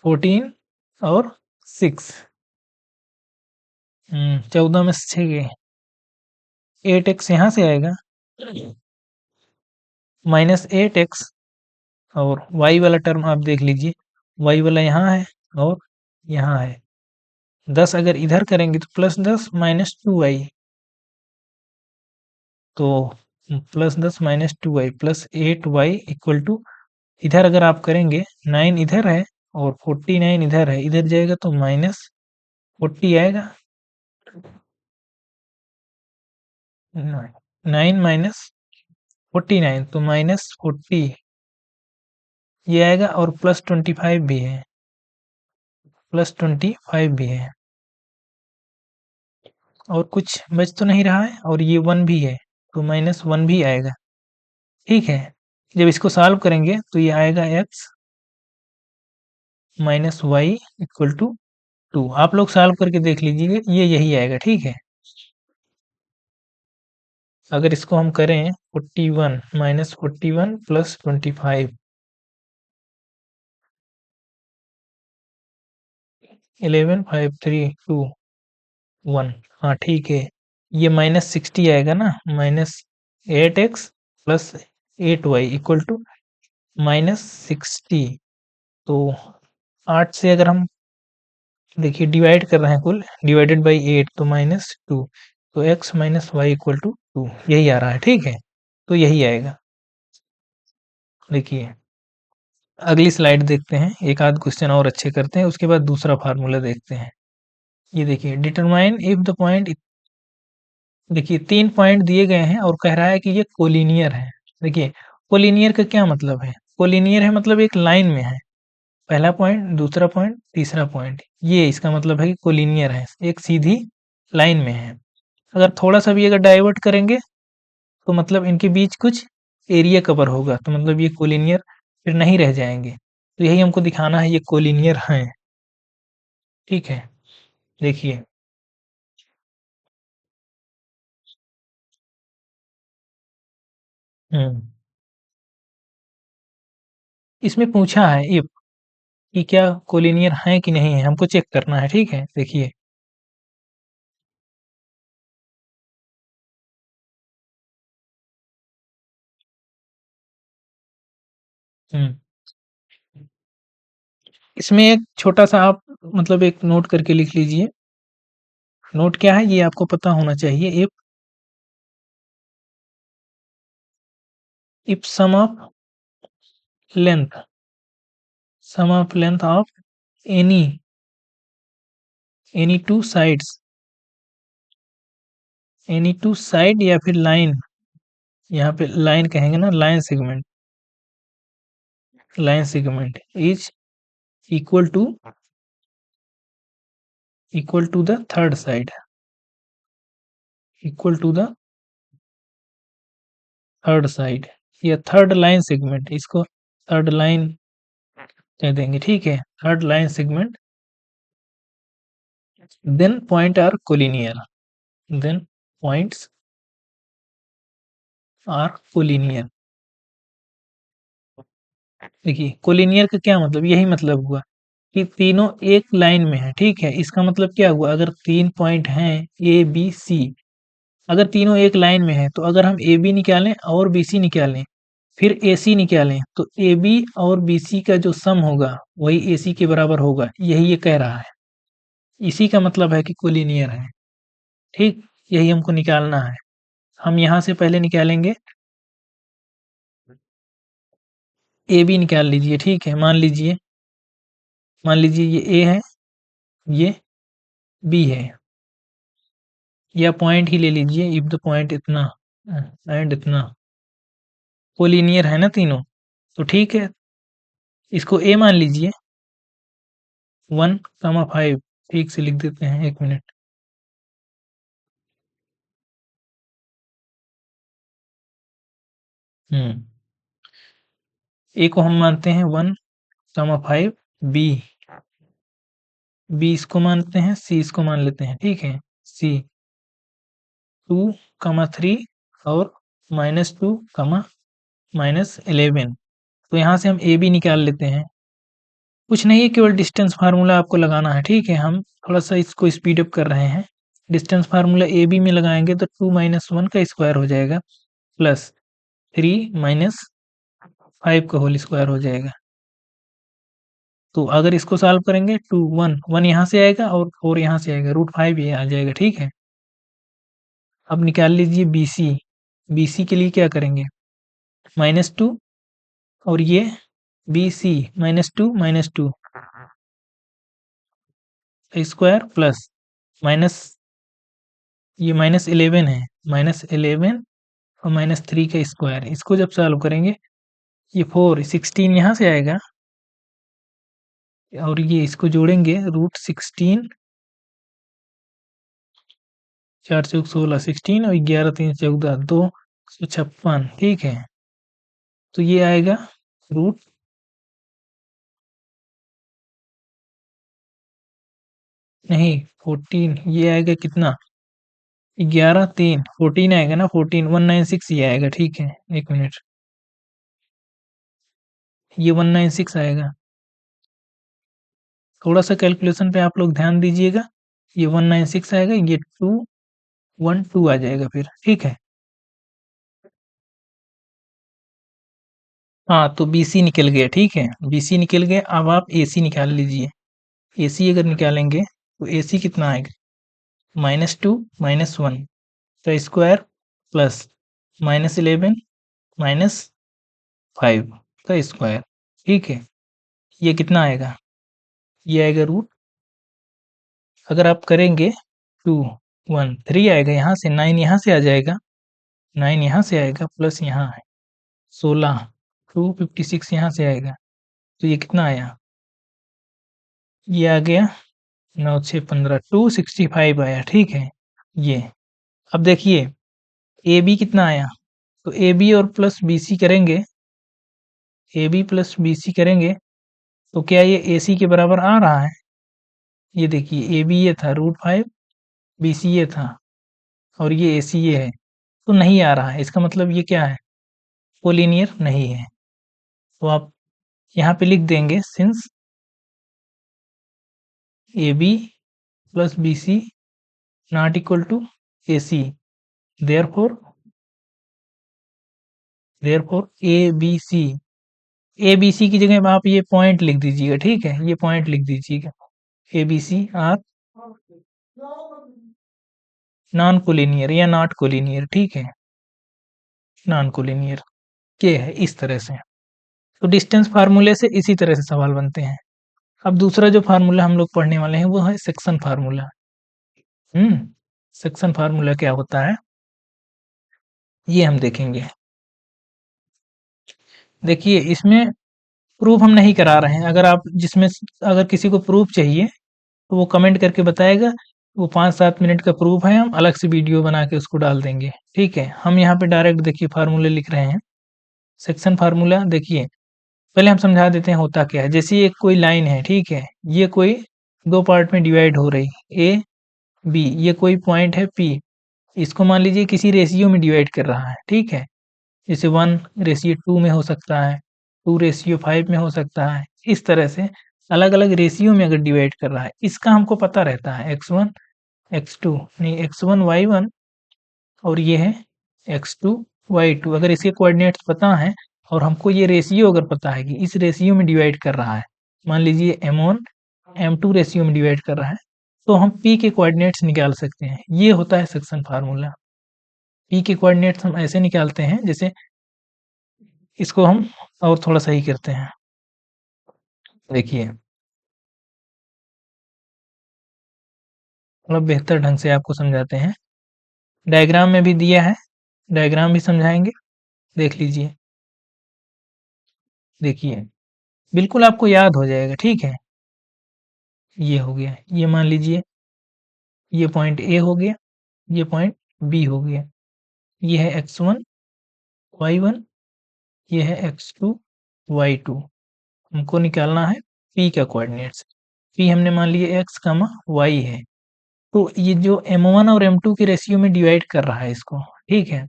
14 और 6 14 में से 6 गए, 8x यहाँ से आएगा माइनस 8x और y वाला टर्म आप देख लीजिए, y वाला यहाँ है और यहाँ है। 10 अगर इधर करेंगे तो प्लस 10 माइनस 2y, तो plus 10 minus 2y plus 8y equal to, इधर अगर आप करेंगे 9 इधर है और 49 इधर है, इधर जाएगा तो माइनस 40 आएगा। 9 माइनस 49 तो माइनस 40 ये आएगा और प्लस 25 भी है, प्लस 25 भी है। और कुछ बच तो नहीं रहा है, और ये 1 भी है, तो -1 भी आएगा, ठीक है। जब इसको सॉल्व करेंगे तो ये आएगा x minus Y equal to 2। आप लोग सॉल्व करके देख लीजिए, ये यही आएगा, ठीक है। अगर इसको हम करें 41 माइनस 41 प्लस 25 11 5 3 2 1, हाँ ठीक है। ये -60 आएगा ना, -8x plus 8y equal to -60। तो 8 से अगर हम देखिए डिवाइड कर रहे हैं, कुल डिवाइडेड बाई 8 तो -2, तो x minus Y equal to 2 यही आ रहा है, ठीक है। तो यही आएगा। देखिए अगली स्लाइड देखते हैं, एक आध क्वेश्चन और अच्छे करते हैं, उसके बाद दूसरा फार्मूला देखते हैं। ये देखिए डिटरमाइन इफ द पॉइंट, देखिए 3 पॉइंट दिए गए हैं और कह रहा है कि ये कोलिनियर है। देखिए कोलिनियर का क्या मतलब है, कोलिनियर है मतलब एक लाइन में है, पहला पॉइंट, दूसरा पॉइंट, तीसरा पॉइंट, ये इसका मतलब है कि कोलिनियर है, एक सीधी लाइन में है। अगर थोड़ा सा भी अगर डाइवर्ट करेंगे तो मतलब इनके बीच कुछ एरिया कवर होगा, तो मतलब ये कोलिनियर फिर नहीं रह जाएंगे। तो यही हमको दिखाना है, ये कोलिनियर हैं, ठीक है। देखिए हम्म, इसमें पूछा है इफ कि क्या कोलिनियर हैं कि नहीं है, हमको चेक करना है, ठीक है। देखिए हम्म, इसमें एक छोटा सा आप मतलब एक नोट करके लिख लीजिए। नोट क्या है ये आपको पता होना चाहिए। If length sum of length of any two sides, any two side या फिर लाइन, यहाँ पे लाइन कहेंगे ना, line segment is equal to the third side, equal to the third side या थर्ड लाइन सेगमेंट, इसको थर्ड लाइन कह देंगे, ठीक है। Third line segment, then point are collinear, then points are collinear. देखिए कोलिनियर का क्या मतलब, यही मतलब हुआ कि तीनों एक लाइन में है, ठीक है। इसका मतलब क्या हुआ, अगर 3 पॉइंट हैं ए बी सी, अगर तीनों एक लाइन में है, तो अगर हम ए बी निकालें और बी सी निकालें, फिर ए सी निकालें, तो ए बी और बी सी का जो सम होगा वही ए सी के बराबर होगा, यही ये कह रहा है। इसी का मतलब है कि कोलिनियर है, ठीक। यही हमको निकालना है। हम यहाँ से पहले निकालेंगे, ए बी निकाल लीजिए, ठीक है। मान लीजिए ये ए है, ये बी है, या पॉइंट ही ले लीजिए, इफ द पॉइंट इतना एंड इतना कोलिनियर है ना तीनों, तो ठीक है। इसको ए मान लीजिए, 1,5, ठीक से लिख देते हैं, 1 मिनट। ए को हम मानते हैं 1,5, बी बी इसको मानते हैं, सी इसको मान लेते हैं, ठीक है। सी 2,3 और -2, -11। तो यहाँ से हम ए बी निकाल लेते हैं। कुछ नहीं है, केवल डिस्टेंस फार्मूला आपको लगाना है, ठीक है। हम थोड़ा सा इसको स्पीड अप कर रहे हैं। डिस्टेंस फार्मूला ए बी में लगाएंगे तो 2 - 1 का स्क्वायर हो जाएगा, प्लस 3 - 5 का होल स्क्वायर हो जाएगा। तो अगर इसको सॉल्व करेंगे, 2 1 1 यहाँ से आएगा और 4 यहाँ से आएगा, √5 ये आ जाएगा, ठीक है। अब निकाल लीजिए बी सी। बी सी के लिए क्या करेंगे, -2, और ये B C -2 square plus minus, ये -11 है, -11 और -3 का स्क्वायर। इसको जब सॉल्व करेंगे, ये 4 16 यहाँ से आएगा, और ये इसको जोड़ेंगे, √16 4 चौक 16 16 और 11 3 14 256। ठीक है, तो ये आएगा रूट नहीं 14, ये आएगा कितना 11 3 14 आएगा ना 14 196 ये आएगा। ठीक है, एक मिनट, ये 196 आएगा। थोड़ा सा कैलकुलेशन पे आप लोग ध्यान दीजिएगा। ये 196 आएगा, ये 212 आ जाएगा फिर। ठीक है, हाँ तो BC निकल गया। ठीक है, BC निकल गया। अब आप AC निकाल लीजिए। AC अगर निकालेंगे तो AC कितना आएगा -2 -1 का स्क्वायर प्लस -11 -5 का स्क्वायर। ठीक है, ये कितना आएगा, ये आएगा रूट, अगर आप करेंगे 213 आएगा, यहाँ से 9 यहाँ से आ जाएगा, 9 यहाँ से आएगा प्लस यहाँ है 16 256 यहाँ से आएगा, तो ये कितना आया, ये आ गया 9 6 15 265 आया। ठीक है, ये अब देखिए AB कितना आया, तो AB और प्लस BC करेंगे, AB प्लस BC करेंगे तो क्या ये AC के बराबर आ रहा है। ये देखिए AB ये था √5, BC ये था और ये AC ये है, तो नहीं आ रहा है। इसका मतलब ये क्या है, कोलिनियर नहीं है। तो आप यहाँ पे लिख देंगे since AB plus BC not equal to AC, therefore ABC की जगह आप ये पॉइंट लिख दीजिएगा। ठीक है, ये पॉइंट लिख दीजिएगा, ABC आर नॉन कोलिनियर या नॉट कोलिनियर। ठीक है, नॉन कोलिनियर के है इस तरह से। तो डिस्टेंस फार्मूले से इसी तरह से सवाल बनते हैं। अब दूसरा जो फार्मूला हम लोग पढ़ने वाले हैं वो है सेक्शन फार्मूला। सेक्शन फार्मूला क्या होता है ये हम देखेंगे। देखिए इसमें प्रूफ हम नहीं करा रहे हैं, अगर आप जिसमें अगर किसी को प्रूफ चाहिए तो वो कमेंट करके बताएगा, वो 5-7 मिनट का प्रूफ है, हम अलग से वीडियो बना के उसको डाल देंगे। ठीक है, हम यहाँ पे डायरेक्ट देखिए फार्मूले लिख रहे हैं। सेक्शन फार्मूला देखिए, पहले हम समझा देते हैं होता क्या है। जैसे एक कोई लाइन है, ठीक है, ये कोई दो पार्ट में डिवाइड हो रही A B, ये कोई पॉइंट है P, इसको मान लीजिए किसी रेशियो में डिवाइड कर रहा है। ठीक है, जैसे 1:2 में हो सकता है, 2:5 में हो सकता है, इस तरह से अलग अलग रेशियो में अगर डिवाइड कर रहा है, इसका हमको पता रहता है x1 x2 नहीं x1 y1 और ये है x2 y2। अगर इसके कोऑर्डिनेट्स पता है और हमको ये रेशियो अगर पता है कि इस रेशियो में डिवाइड कर रहा है, मान लीजिए m1 m2 रेशियो में डिवाइड कर रहा है, तो हम p के कोऑर्डिनेट्स निकाल सकते हैं। ये होता है सेक्शन फार्मूला। p के कोऑर्डिनेट्स हम ऐसे निकालते हैं, जैसे इसको हम और थोड़ा सही करते हैं। देखिए थोड़ा बेहतर ढंग से आपको समझाते हैं, डायग्राम में भी दिया है, डायग्राम भी समझाएंगे, देख लीजिए। देखिए बिल्कुल आपको याद हो जाएगा। ठीक है, ये हो गया, ये मान लीजिए ये पॉइंट A हो गया, ये पॉइंट B हो गया, ये है x1 y1, ये है x2 y2। हमको निकालना है P का कोऑर्डिनेट्स। P हमने मान लिया x, y है, तो ये जो m1 और m2 के रेशियो में डिवाइड कर रहा है इसको। ठीक है,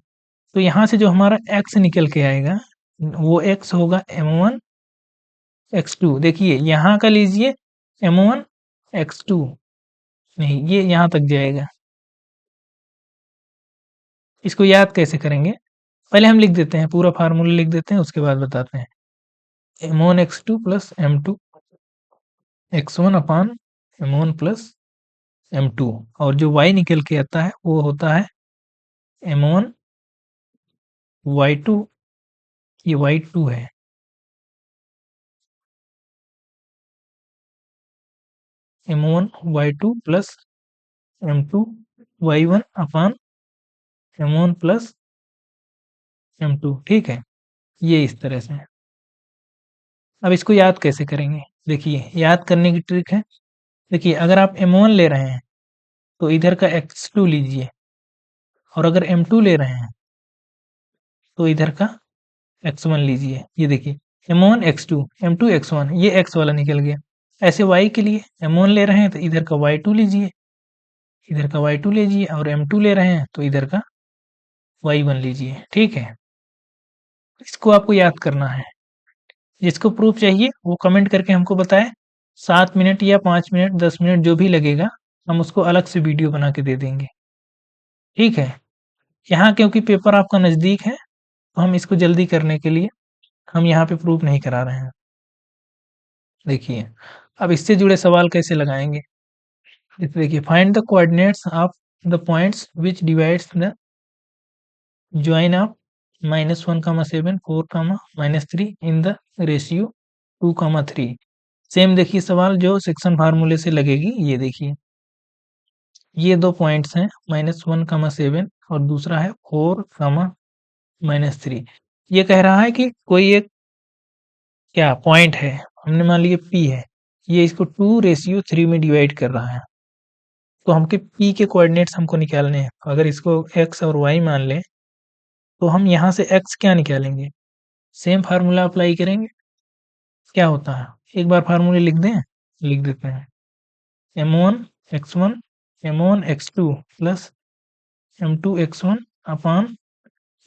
तो यहाँ से जो हमारा x निकल के आएगा वो x होगा m1 x2। देखिए यहाँ का लीजिए m1 x2, नहीं ये यहाँ तक जाएगा। इसको याद कैसे करेंगे, पहले हम लिख देते हैं, पूरा फार्मूला लिख देते हैं, उसके बाद बताते हैं। m1 x2 plus m2 x1 अपान m1 प्लस m2, और जो y निकल के आता है वो होता है m1 y2, ये y2 है, m1 y2 plus m2 y1 अपान m1 प्लस m2। ठीक है, ये इस तरह से। अब इसको याद कैसे करेंगे, देखिए याद करने की ट्रिक है। देखिए अगर आप m1 ले रहे हैं तो इधर का x2 लीजिए, और अगर m2 ले रहे हैं तो इधर का x1 लीजिए। ये देखिए m1 x2 m2 x1, ये x वाला निकल गया। ऐसे y के लिए m1 ले रहे हैं तो इधर का y2 लीजिए, इधर का y2 लीजिए, और m2 ले रहे हैं तो इधर का y1 लीजिए। ठीक है, इसको आपको याद करना है। जिसको प्रूफ चाहिए वो कमेंट करके हमको बताए। 7 मिनट या 5 मिनट 10 मिनट जो भी लगेगा, हम उसको अलग से वीडियो बना के दे देंगे। ठीक है, यहाँ क्योंकि पेपर आपका नज़दीक है तो हम इसको जल्दी करने के लिए हम यहाँ पे प्रूफ नहीं करा रहे हैं। देखिए, अब इससे जुड़े सवाल कैसे लगाएंगे। देखिए, find the coordinates of the points which divides the join of -1, 7, 4, -3 in the ratio 2, 3। Same देखिए सवाल जो सेक्शन फार्मूले से लगेगी। ये देखिए, ये दो पॉइंट्स हैं -1, 7 और दूसरा है 4, -3। ये कह रहा है कि कोई एक क्या पॉइंट है, हमने मान लिया P है, ये इसको 2:3 में डिवाइड कर रहा है। तो हमके P के कोऑर्डिनेट्स हमको निकालने हैं। अगर इसको x और y मान लें तो हम यहाँ से x क्या निकालेंगे, सेम फार्मूला अप्लाई करेंगे। क्या होता है, एक बार फार्मूले लिख दें, लिख देते हैं। m1 x1 m1 x2 plus m2 x1 अपान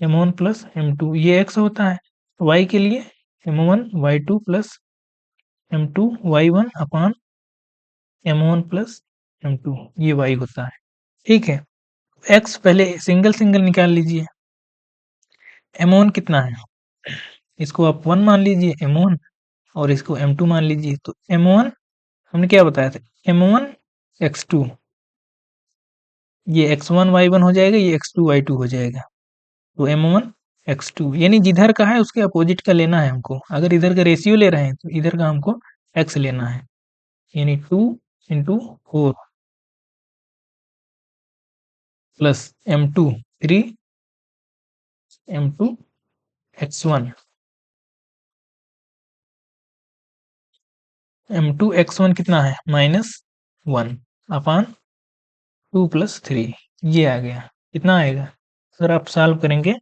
m1 प्लस m2, ये x होता है। y के लिए m1 y2 plus m2 y1 अपान m1 प्लस m2, ये y होता है। ठीक है, x पहले सिंगल सिंगल निकाल लीजिए। m1 कितना है, इसको आप 1 मान लीजिए m1, और इसको m2 मान लीजिए। तो m1 हमने क्या बताया था, m1 x2, ये x1 y1 हो जाएगा, ये x2 y2 हो जाएगा। तो m1 x2 यानी जिधर का है उसके अपोजिट का लेना है हमको। अगर इधर का रेशियो ले रहे हैं तो इधर का हमको x लेना है, यानी 2 × 4 plus m2 3 m2 x1, m2 x1 कितना है -1 अपान 2 + 3, ये आ गया। कितना आएगा, अगर आप सॉल्व करेंगे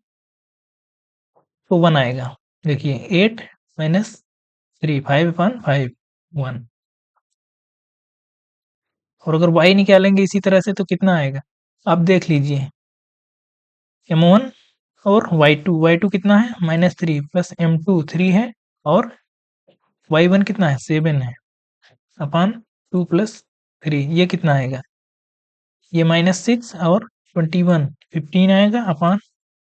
तो 1 आएगा। देखिए 8 - 3 5/5 1। और अगर y निकालेंगे इसी तरह से तो कितना आएगा, आप देख लीजिए। m1 और y2 कितना है -3 प्लस m2 3 है, और y1 कितना है 7 है, अपान 2 + 3, ये कितना आएगा, ये -6 और 21 15 आएगा अपान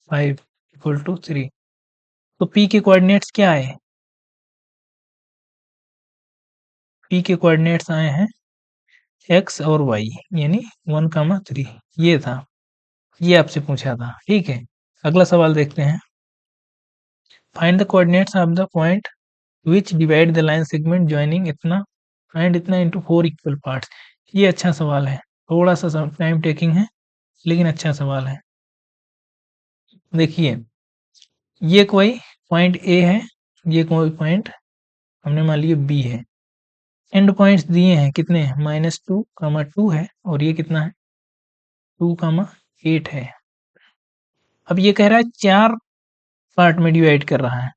5 = 3। तो p के कोऑर्डिनेट्स क्या आए, p के कोऑर्डिनेट्स आए हैं x और y, यानी 1, 3, ये था, ये आपसे पूछा था। ठीक है, अगला सवाल देखते हैं। Find the coordinates of the point which divide the line segment joining इतना एंड इतना इनटू 4 इक्वल पार्ट्स। ये अच्छा सवाल है, थोड़ा सा टाइम टेकिंग है लेकिन अच्छा सवाल है। देखिए, ये कोई पॉइंट A है, ये कोई पॉइंट हमने मान लिया B है। एंड पॉइंट्स दिए हैं कितने, -2, 2 है, और ये कितना है 2, 8 है। अब ये कह रहा है 4 पार्ट में डिवाइड कर रहा है,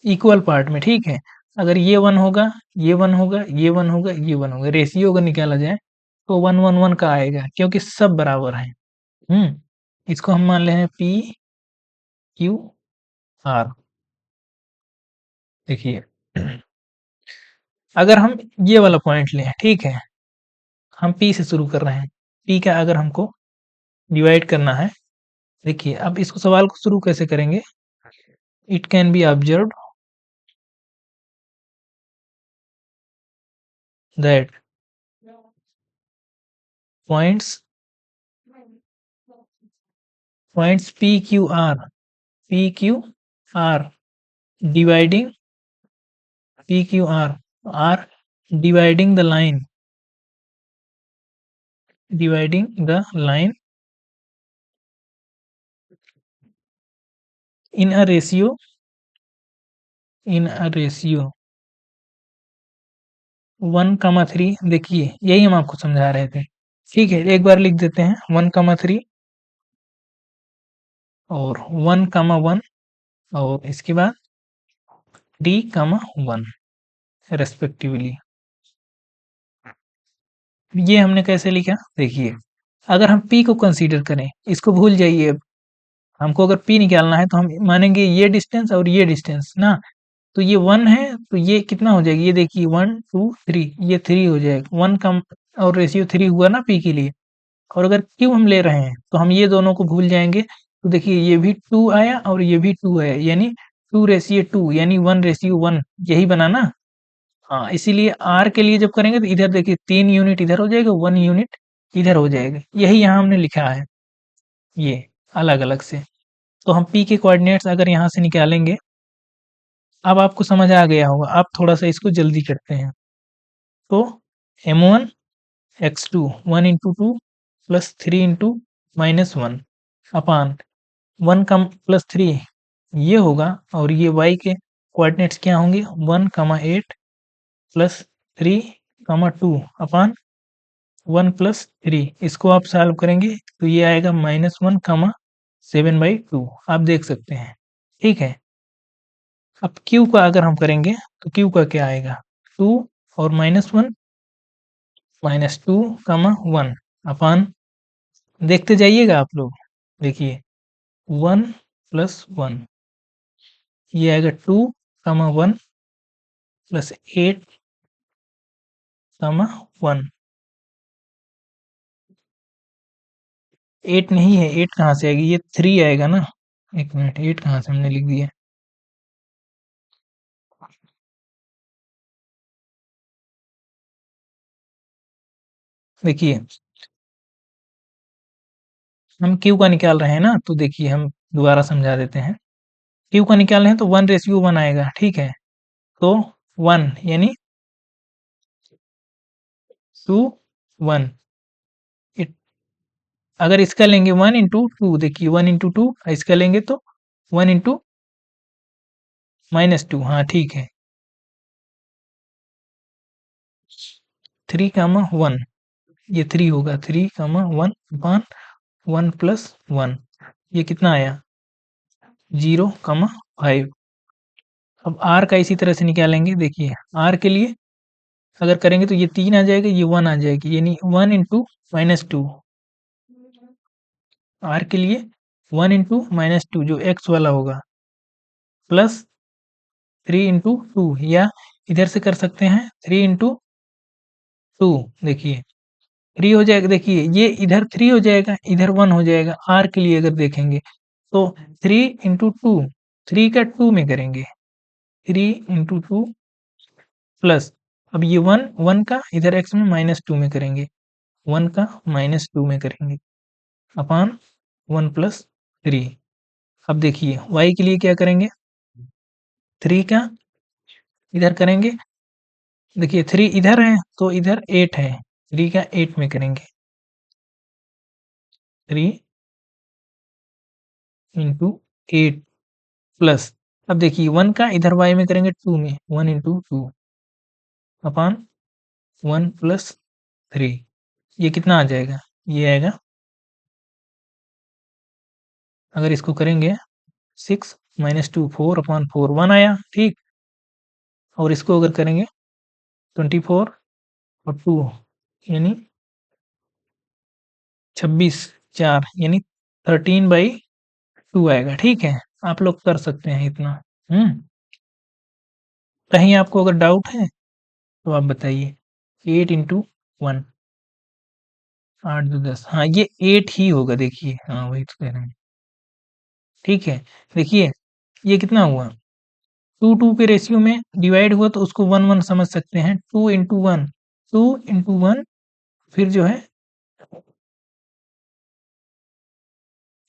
इक्वल पार्ट में। ठीक है, अगर ये 1 होगा, ये 1 होगा, ये 1 होगा, ये 1 होगा, रेशियो अगर निकाला जाए तो 1 1 1 का आएगा, क्योंकि सब बराबर हैं। इसको हम मान ले हैं P Q R। देखिए, अगर हम ये वाला पॉइंट लें, ठीक है, हम P से शुरू कर रहे हैं, P का अगर हमको डिवाइड करना है। देखिए, अब इसको सवाल को शुरू कैसे करेंगे, it can be observed that points PQR dividing PQR are dividing the line in a ratio 1, 3। देखिए, यही हम आपको समझा रहे थे। ठीक है, एक बार लिख देते हैं 1, 3 और 1, 1 और इसके बाद 3, 1 रेस्पेक्टिवली। ये हमने कैसे लिखा देखिए, अगर हम p को कंसीडर करें, इसको भूल जाइए अब। हमको अगर p निकालना है तो हम मानेंगे ये डिस्टेंस और ये डिस्टेंस ना, तो ये 1 है तो ये कितना हो जाएगा, ये देखिए 1 2 3, ये 3 हो जाएगा। 1 कम और रेशियो 3 हुआ ना p के लिए। और अगर q हम ले रहे हैं तो हम ये दोनों को भूल जाएंगे, तो देखिए ये भी 2 आया और ये भी 2 आया, यानी 2:2 यानी 1:1 यही बना ना। हाँ, इसीलिए r के लिए जब करेंगे तो इधर देखिए 3 यूनिट इधर हो जाएगा, 1 यूनिट इधर हो जाएगा, यही यहाँ हमने लिखा है ये अलग अलग से। तो हम p के कोऑर्डिनेट्स अगर यहाँ से निकालेंगे, अब आपको समझ आ गया होगा। अब थोड़ा सा इसको जल्दी करते हैं। तो m1 x2 1 into 2 plus 3 into -1 अपान 1 कम प्लस 3 ये होगा, और ये y के कोऑर्डिनेट्स क्या होंगे 1, 8 प्लस 3, 2 अपान 1 + 3। इसको आप सॉल्व करेंगे तो ये आएगा -1, 7/2 आप देख सकते हैं। ठीक है, अब q का अगर हम करेंगे तो q का क्या आएगा 2 और -1 -2, 1 अपान, देखते जाइएगा आप लोग, देखिए 1 + 1 ये आएगा 2, 1 प्लस 8, 1 8 नहीं है, 8 कहाँ से आएगी, ये 3 आएगा ना। एक मिनट, 8 कहाँ से हमने लिख दिया, देखिए हम क्यू का निकाल रहे हैं ना, तो देखिए हम दोबारा समझा देते हैं। क्यू का निकाल रहे हैं तो 1:1 आएगा, ठीक है। तो 1 यानी 2 1, अगर इसका लेंगे 1 × 2, देखिए 1 × 2, इसका लेंगे तो 1 × -2, हाँ ठीक है। 3, 1 ये 3 होगा, 3, 1 अपान 1 + 1 ये कितना आया 0, 5। अब r का इसी तरह से निकालेंगे, देखिए r के लिए अगर करेंगे तो ये 3 आ जाएगा, ये 1 आ जाएगी, यानी 1 × -2 r के लिए 1 × -2 जो x वाला होगा, प्लस 3 × 2, या इधर से कर सकते हैं 3 × 2, देखिए 3 हो जाएगा, देखिए ये इधर 3 हो जाएगा, इधर 1 हो जाएगा। r के लिए अगर देखेंगे तो 3 × 2, 3 का 2 में करेंगे, 3 × 2 प्लस, अब ये 1 1 का इधर x में -2 में करेंगे, 1 का -2 में करेंगे अपान 1 + 3। अब देखिए y के लिए क्या करेंगे, 3 का इधर करेंगे, देखिए 3 इधर है तो इधर 8 है, 3 का 8 में करेंगे, 3 × 8 प्लस, अब देखिए 1 का इधर y में करेंगे 2 में, 1 × 2 अपान 1 + 3 ये कितना आ जाएगा, ये आएगा, अगर इसको करेंगे 6 - 2 4/4 1 आया, ठीक। और इसको अगर करेंगे 24 और 2 यानी 26 4 यानी 13/2 आएगा, ठीक है। आप लोग कर सकते हैं इतना। कहीं आपको अगर डाउट है तो आप बताइए। 8 × 1 8 2 10, हाँ ये 8 ही होगा, देखिए हाँ वही तो कह रहे हैं, ठीक है। देखिए ये कितना हुआ, 2 2 के रेशियो में डिवाइड हुआ तो उसको 1 1 समझ सकते हैं, 2 × 1 2 × 1 फिर जो है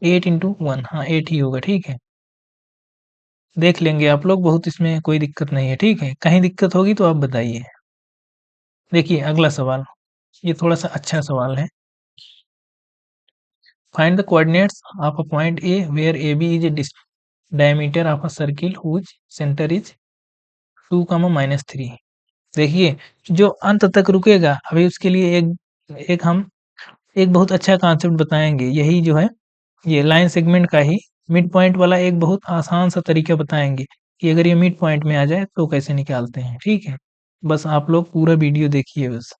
8 × 1, हाँ 8 ही होगा, ठीक है। देख लेंगे आप लोग, बहुत इसमें कोई दिक्कत नहीं है, ठीक है। कहीं दिक्कत होगी तो आप बताइए। देखिए अगला सवाल, ये थोड़ा सा अच्छा सवाल है। Find the coordinates of a point A where A B is a diameter of a circle whose center is 2, -3। देखिए जो अंत तक रुकेगा, अभी उसके लिए एक हम एक बहुत अच्छा कॉन्सेप्ट बताएंगे, यही जो है ये लाइन सेगमेंट का ही मिड पॉइंट वाला एक बहुत आसान सा तरीका बताएंगे कि अगर ये मिड पॉइंट में आ जाए तो कैसे निकालते हैं, ठीक है। बस आप लोग पूरा वीडियो देखिए। बस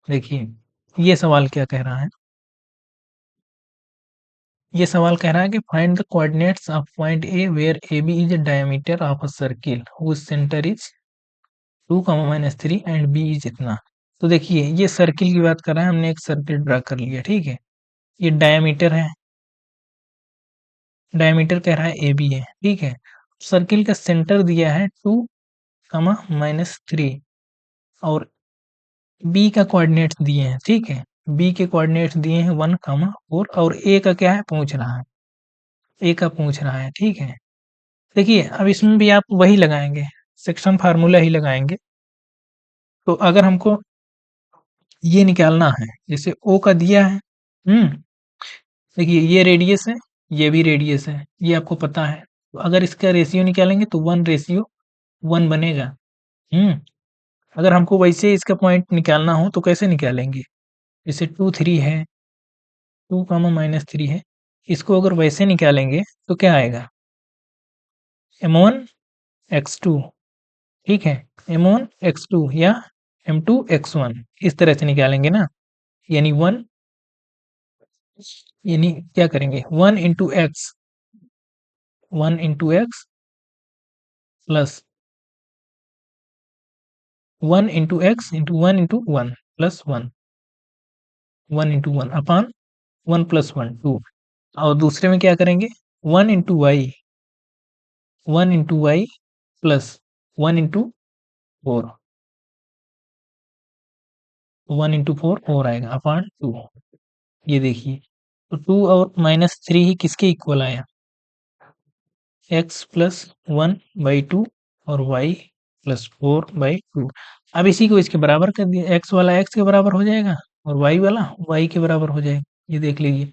देखिए ये सवाल क्या कह रहा है। ये सवाल कह रहा है कि find the coordinates of point A where A B is a diameter of a circle whose centre is 2, -3 and B is इतना। तो देखिए ये सर्किल की बात कर रहा है, हमने एक सर्किल ड्रा कर लिया, ठीक है। ये डायमीटर है, डायमीटर कह रहा है ए बी है, ठीक है। सर्किल का सेंटर दिया है 2, -3 और बी का कोऑर्डिनेट्स दिए हैं, ठीक है। बी के कोऑर्डिनेट्स दिए हैं 1, 4 और ए का क्या है पूछ रहा है, ए का पूछ रहा है, ठीक है। देखिए अब इसमें भी आप वही लगाएंगे, सेक्शन फार्मूला ही लगाएंगे। तो अगर हमको ये निकालना है, जैसे ओ का दिया है, देखिए ये रेडियस है, ये भी रेडियस है, ये आपको पता है। तो अगर इसका रेशियो निकालेंगे तो 1:1 बनेगा। हम्म अगर हमको वैसे इसका पॉइंट निकालना हो तो कैसे निकालेंगे, जैसे 2, 3 है, 2, -3 है, इसको अगर वैसे निकालेंगे तो क्या आएगा, m1 x2, ठीक है। m1 x2 या m2 x1 इस तरह से निकालेंगे ना। यानी यानी क्या करेंगे, 1 into x plus 1 into 1 plus 1 अपान 1 + 1 2। और दूसरे में क्या करेंगे, 1 into y plus 1 into 4, 1 into 4 आएगा अपान 2। ये देखिए तो 2 और -3 ही किसके इक्वल आया, x+1/2 और y+4/2। अब इसी को इसके बराबर कर दिया, x वाला x के बराबर हो जाएगा और y वाला y के बराबर हो जाएगा। ये देख लीजिए,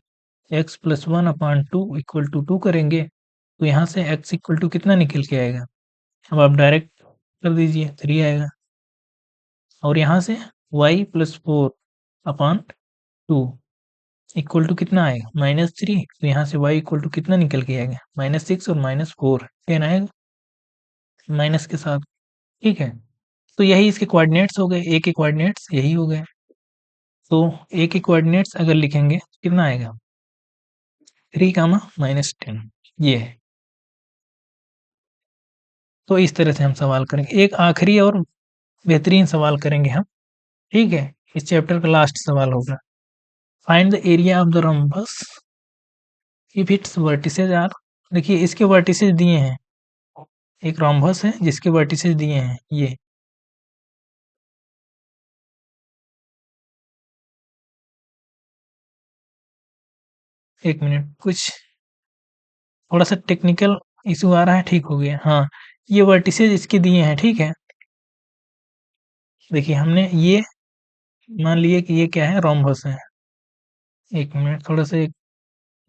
x+1/2 = 2 करेंगे तो यहाँ से x = कितना निकल के आएगा। अब आप डायरेक्ट कर दीजिए, 3 आएगा। और यहाँ से y+4/2 = कितना आएगा, -3। तो यहाँ से y = कितना निकल के आएगा, -6 और -4 10 आएगा माइनस के साथ, ठीक है। तो यही इसके कोऑर्डिनेट्स हो गए, ए के कोऑर्डिनेट्स यही हो गए। तो ए के कोऑर्डिनेट्स अगर लिखेंगे तो कितना आएगा, 3, -10 ये है। तो इस तरह से हम सवाल करेंगे। एक आखिरी और बेहतरीन सवाल करेंगे हम, ठीक है। इस चैप्टर का लास्ट सवाल होगा, find the area of the rhombus if its vertices are. देखिए इसके वर्टिसेज दिए हैं, एक रॉम्बस है जिसके वर्टिसेज दिए हैं ये। एक मिनट, कुछ थोड़ा सा टेक्निकल इशू आ रहा है, ठीक हो गया। हाँ, ये वर्टिसेज इसके दिए हैं, ठीक है। देखिए हमने ये मान लिए कि ये क्या है, रोम्बस है। एक मिनट, थोड़ा सा एक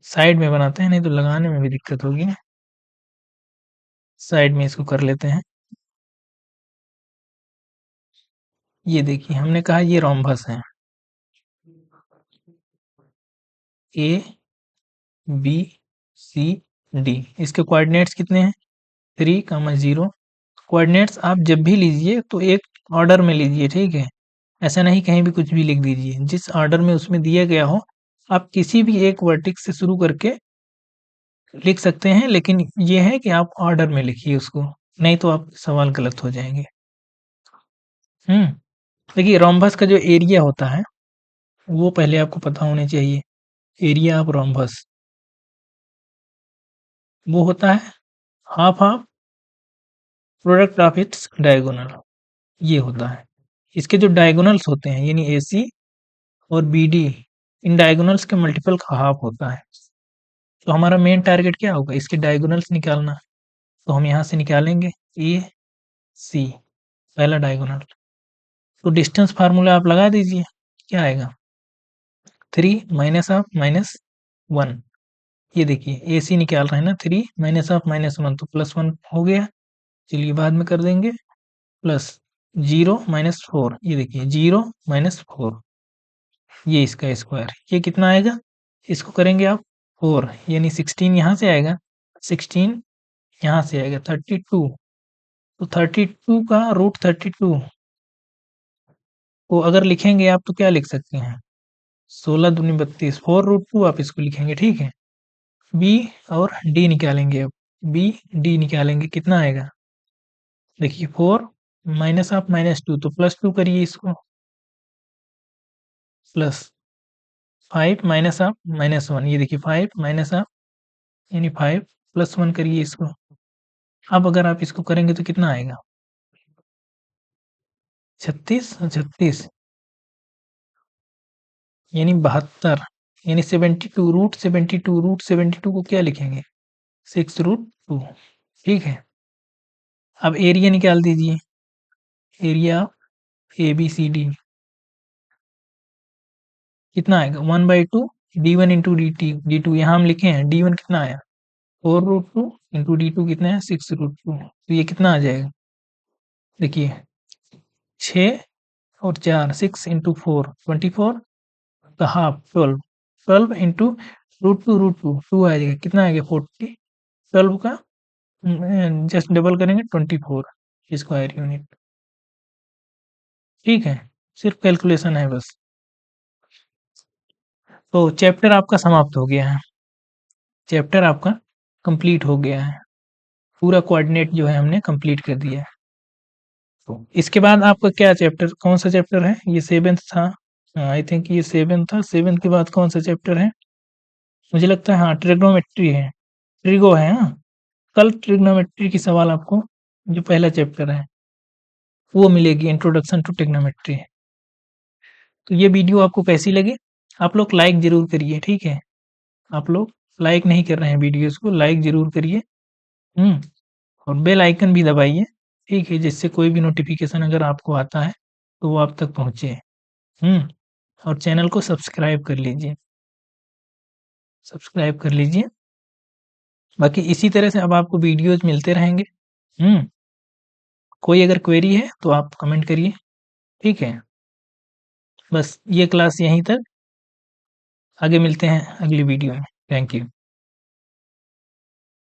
साइड में बनाते हैं, नहीं तो लगाने में भी दिक्कत होगी। साइड में इसको कर लेते हैं। ये देखिए हमने कहा ये रोम्बस है, ए बी सी डी। इसके कोऑर्डिनेट्स कितने हैं, 3, 0। कोऑर्डिनेट्स आप जब भी लीजिए तो एक ऑर्डर में लीजिए, ठीक है। ऐसा नहीं कहीं भी कुछ भी लिख दीजिए, जिस ऑर्डर में उसमें दिया गया हो आप किसी भी एक वर्टेक्स से शुरू करके लिख सकते हैं, लेकिन ये है कि आप ऑर्डर में लिखिए उसको, नहीं तो आप सवाल गलत हो जाएंगे। हम्म देखिए रोम्बस का जो एरिया होता है वो पहले आपको पता होने चाहिए। एरिया ऑफ रोम्बस वो होता है half of product of its diagonal, ये होता है। इसके जो डायगोनल्स होते हैं यानी AC और BD, इन डायगोनल्स के मल्टीपल का हाफ होता है। तो हमारा मेन टारगेट क्या होगा, इसके डायगोनल्स निकालना। तो हम यहाँ से निकालेंगे AC, पहला डायगोनल। तो डिस्टेंस फार्मूला आप लगा दीजिए, क्या आएगा, 3 - ये देखिए AC निकाल रहे हैं ना, 3 - तो +1 हो गया। चलिए बाद में कर देंगे, प्लस 0 - 4, ये देखिए 0 - 4, ये इसका स्क्वायर, ये कितना आएगा, इसको करेंगे आप 4 यानी 16 यहाँ से आएगा, 16 यहाँ से आएगा 32। तो 32 का रूट 32 को अगर लिखेंगे आप तो क्या लिख सकते हैं, 16 दूनी 32, 4√2 आप इसको लिखेंगे, ठीक है। बी और डी निकालेंगे अब, बी डी निकालेंगे, कितना आएगा, देखिए 4 माइनस आप -2 तो +2 करिए इसको, प्लस 5 माइनस आप -1, ये देखिए 5 माइनस आप यानी 5 +1 करिए इसको। अब अगर आप इसको करेंगे तो कितना आएगा, 36 और 36 यानी 72 यानी 72 रूट 72 को क्या लिखेंगे, 6√2, ठीक है। अब एरिया निकाल दीजिए, area A B C D कितना आएगा, 1/2 d1 इंटू डी टू यहाँ हम लिखे हैं, d1 कितना आया 4√2 इंटू डी2 कितना है 6√2, तो ये कितना आ जाएगा, देखिए 6 और 4 6 इंटू 4 24 का हाफ 12, 12 इंटू √2 2 आ जाएगा, कितना आएगा 40, 12 का जस्ट डबल करेंगे 24 स्क्वायर यूनिट, ठीक है। सिर्फ कैलकुलेशन है बस। तो चैप्टर आपका समाप्त हो गया है, चैप्टर आपका कंप्लीट हो गया है, पूरा कोऑर्डिनेट जो है हमने कंप्लीट कर दिया है। तो इसके बाद आपका क्या चैप्टर, कौन सा चैप्टर है, ये 7th था, आई थिंक ये 7th था, 7th के बाद कौन सा चैप्टर है, मुझे लगता है हाँ ट्रिग्नोमेट्री है, ट्रिगो है, हाँ कल ट्रिग्नोमेट्री की सवाल आपको जो पहला चैप्टर है वो मिलेगी, इंट्रोडक्शन टू ट्रिग्नोमेट्री। तो ये वीडियो आपको कैसी लगी, आप लोग लाइक जरूर करिए, ठीक है। आप लोग लाइक नहीं कर रहे हैं वीडियोस को, लाइक जरूर करिए, और बेल आइकन भी दबाइए, ठीक है, जिससे कोई भी नोटिफिकेशन अगर आपको आता है तो वो आप तक पहुंचे। और चैनल को सब्सक्राइब कर लीजिए, सब्सक्राइब कर लीजिए। बाकी इसी तरह से अब आपको वीडियोस मिलते रहेंगे। कोई अगर क्वेरी है तो आप कमेंट करिए, ठीक है। बस ये क्लास यहीं तक, आगे मिलते हैं अगली वीडियो में। Thank you.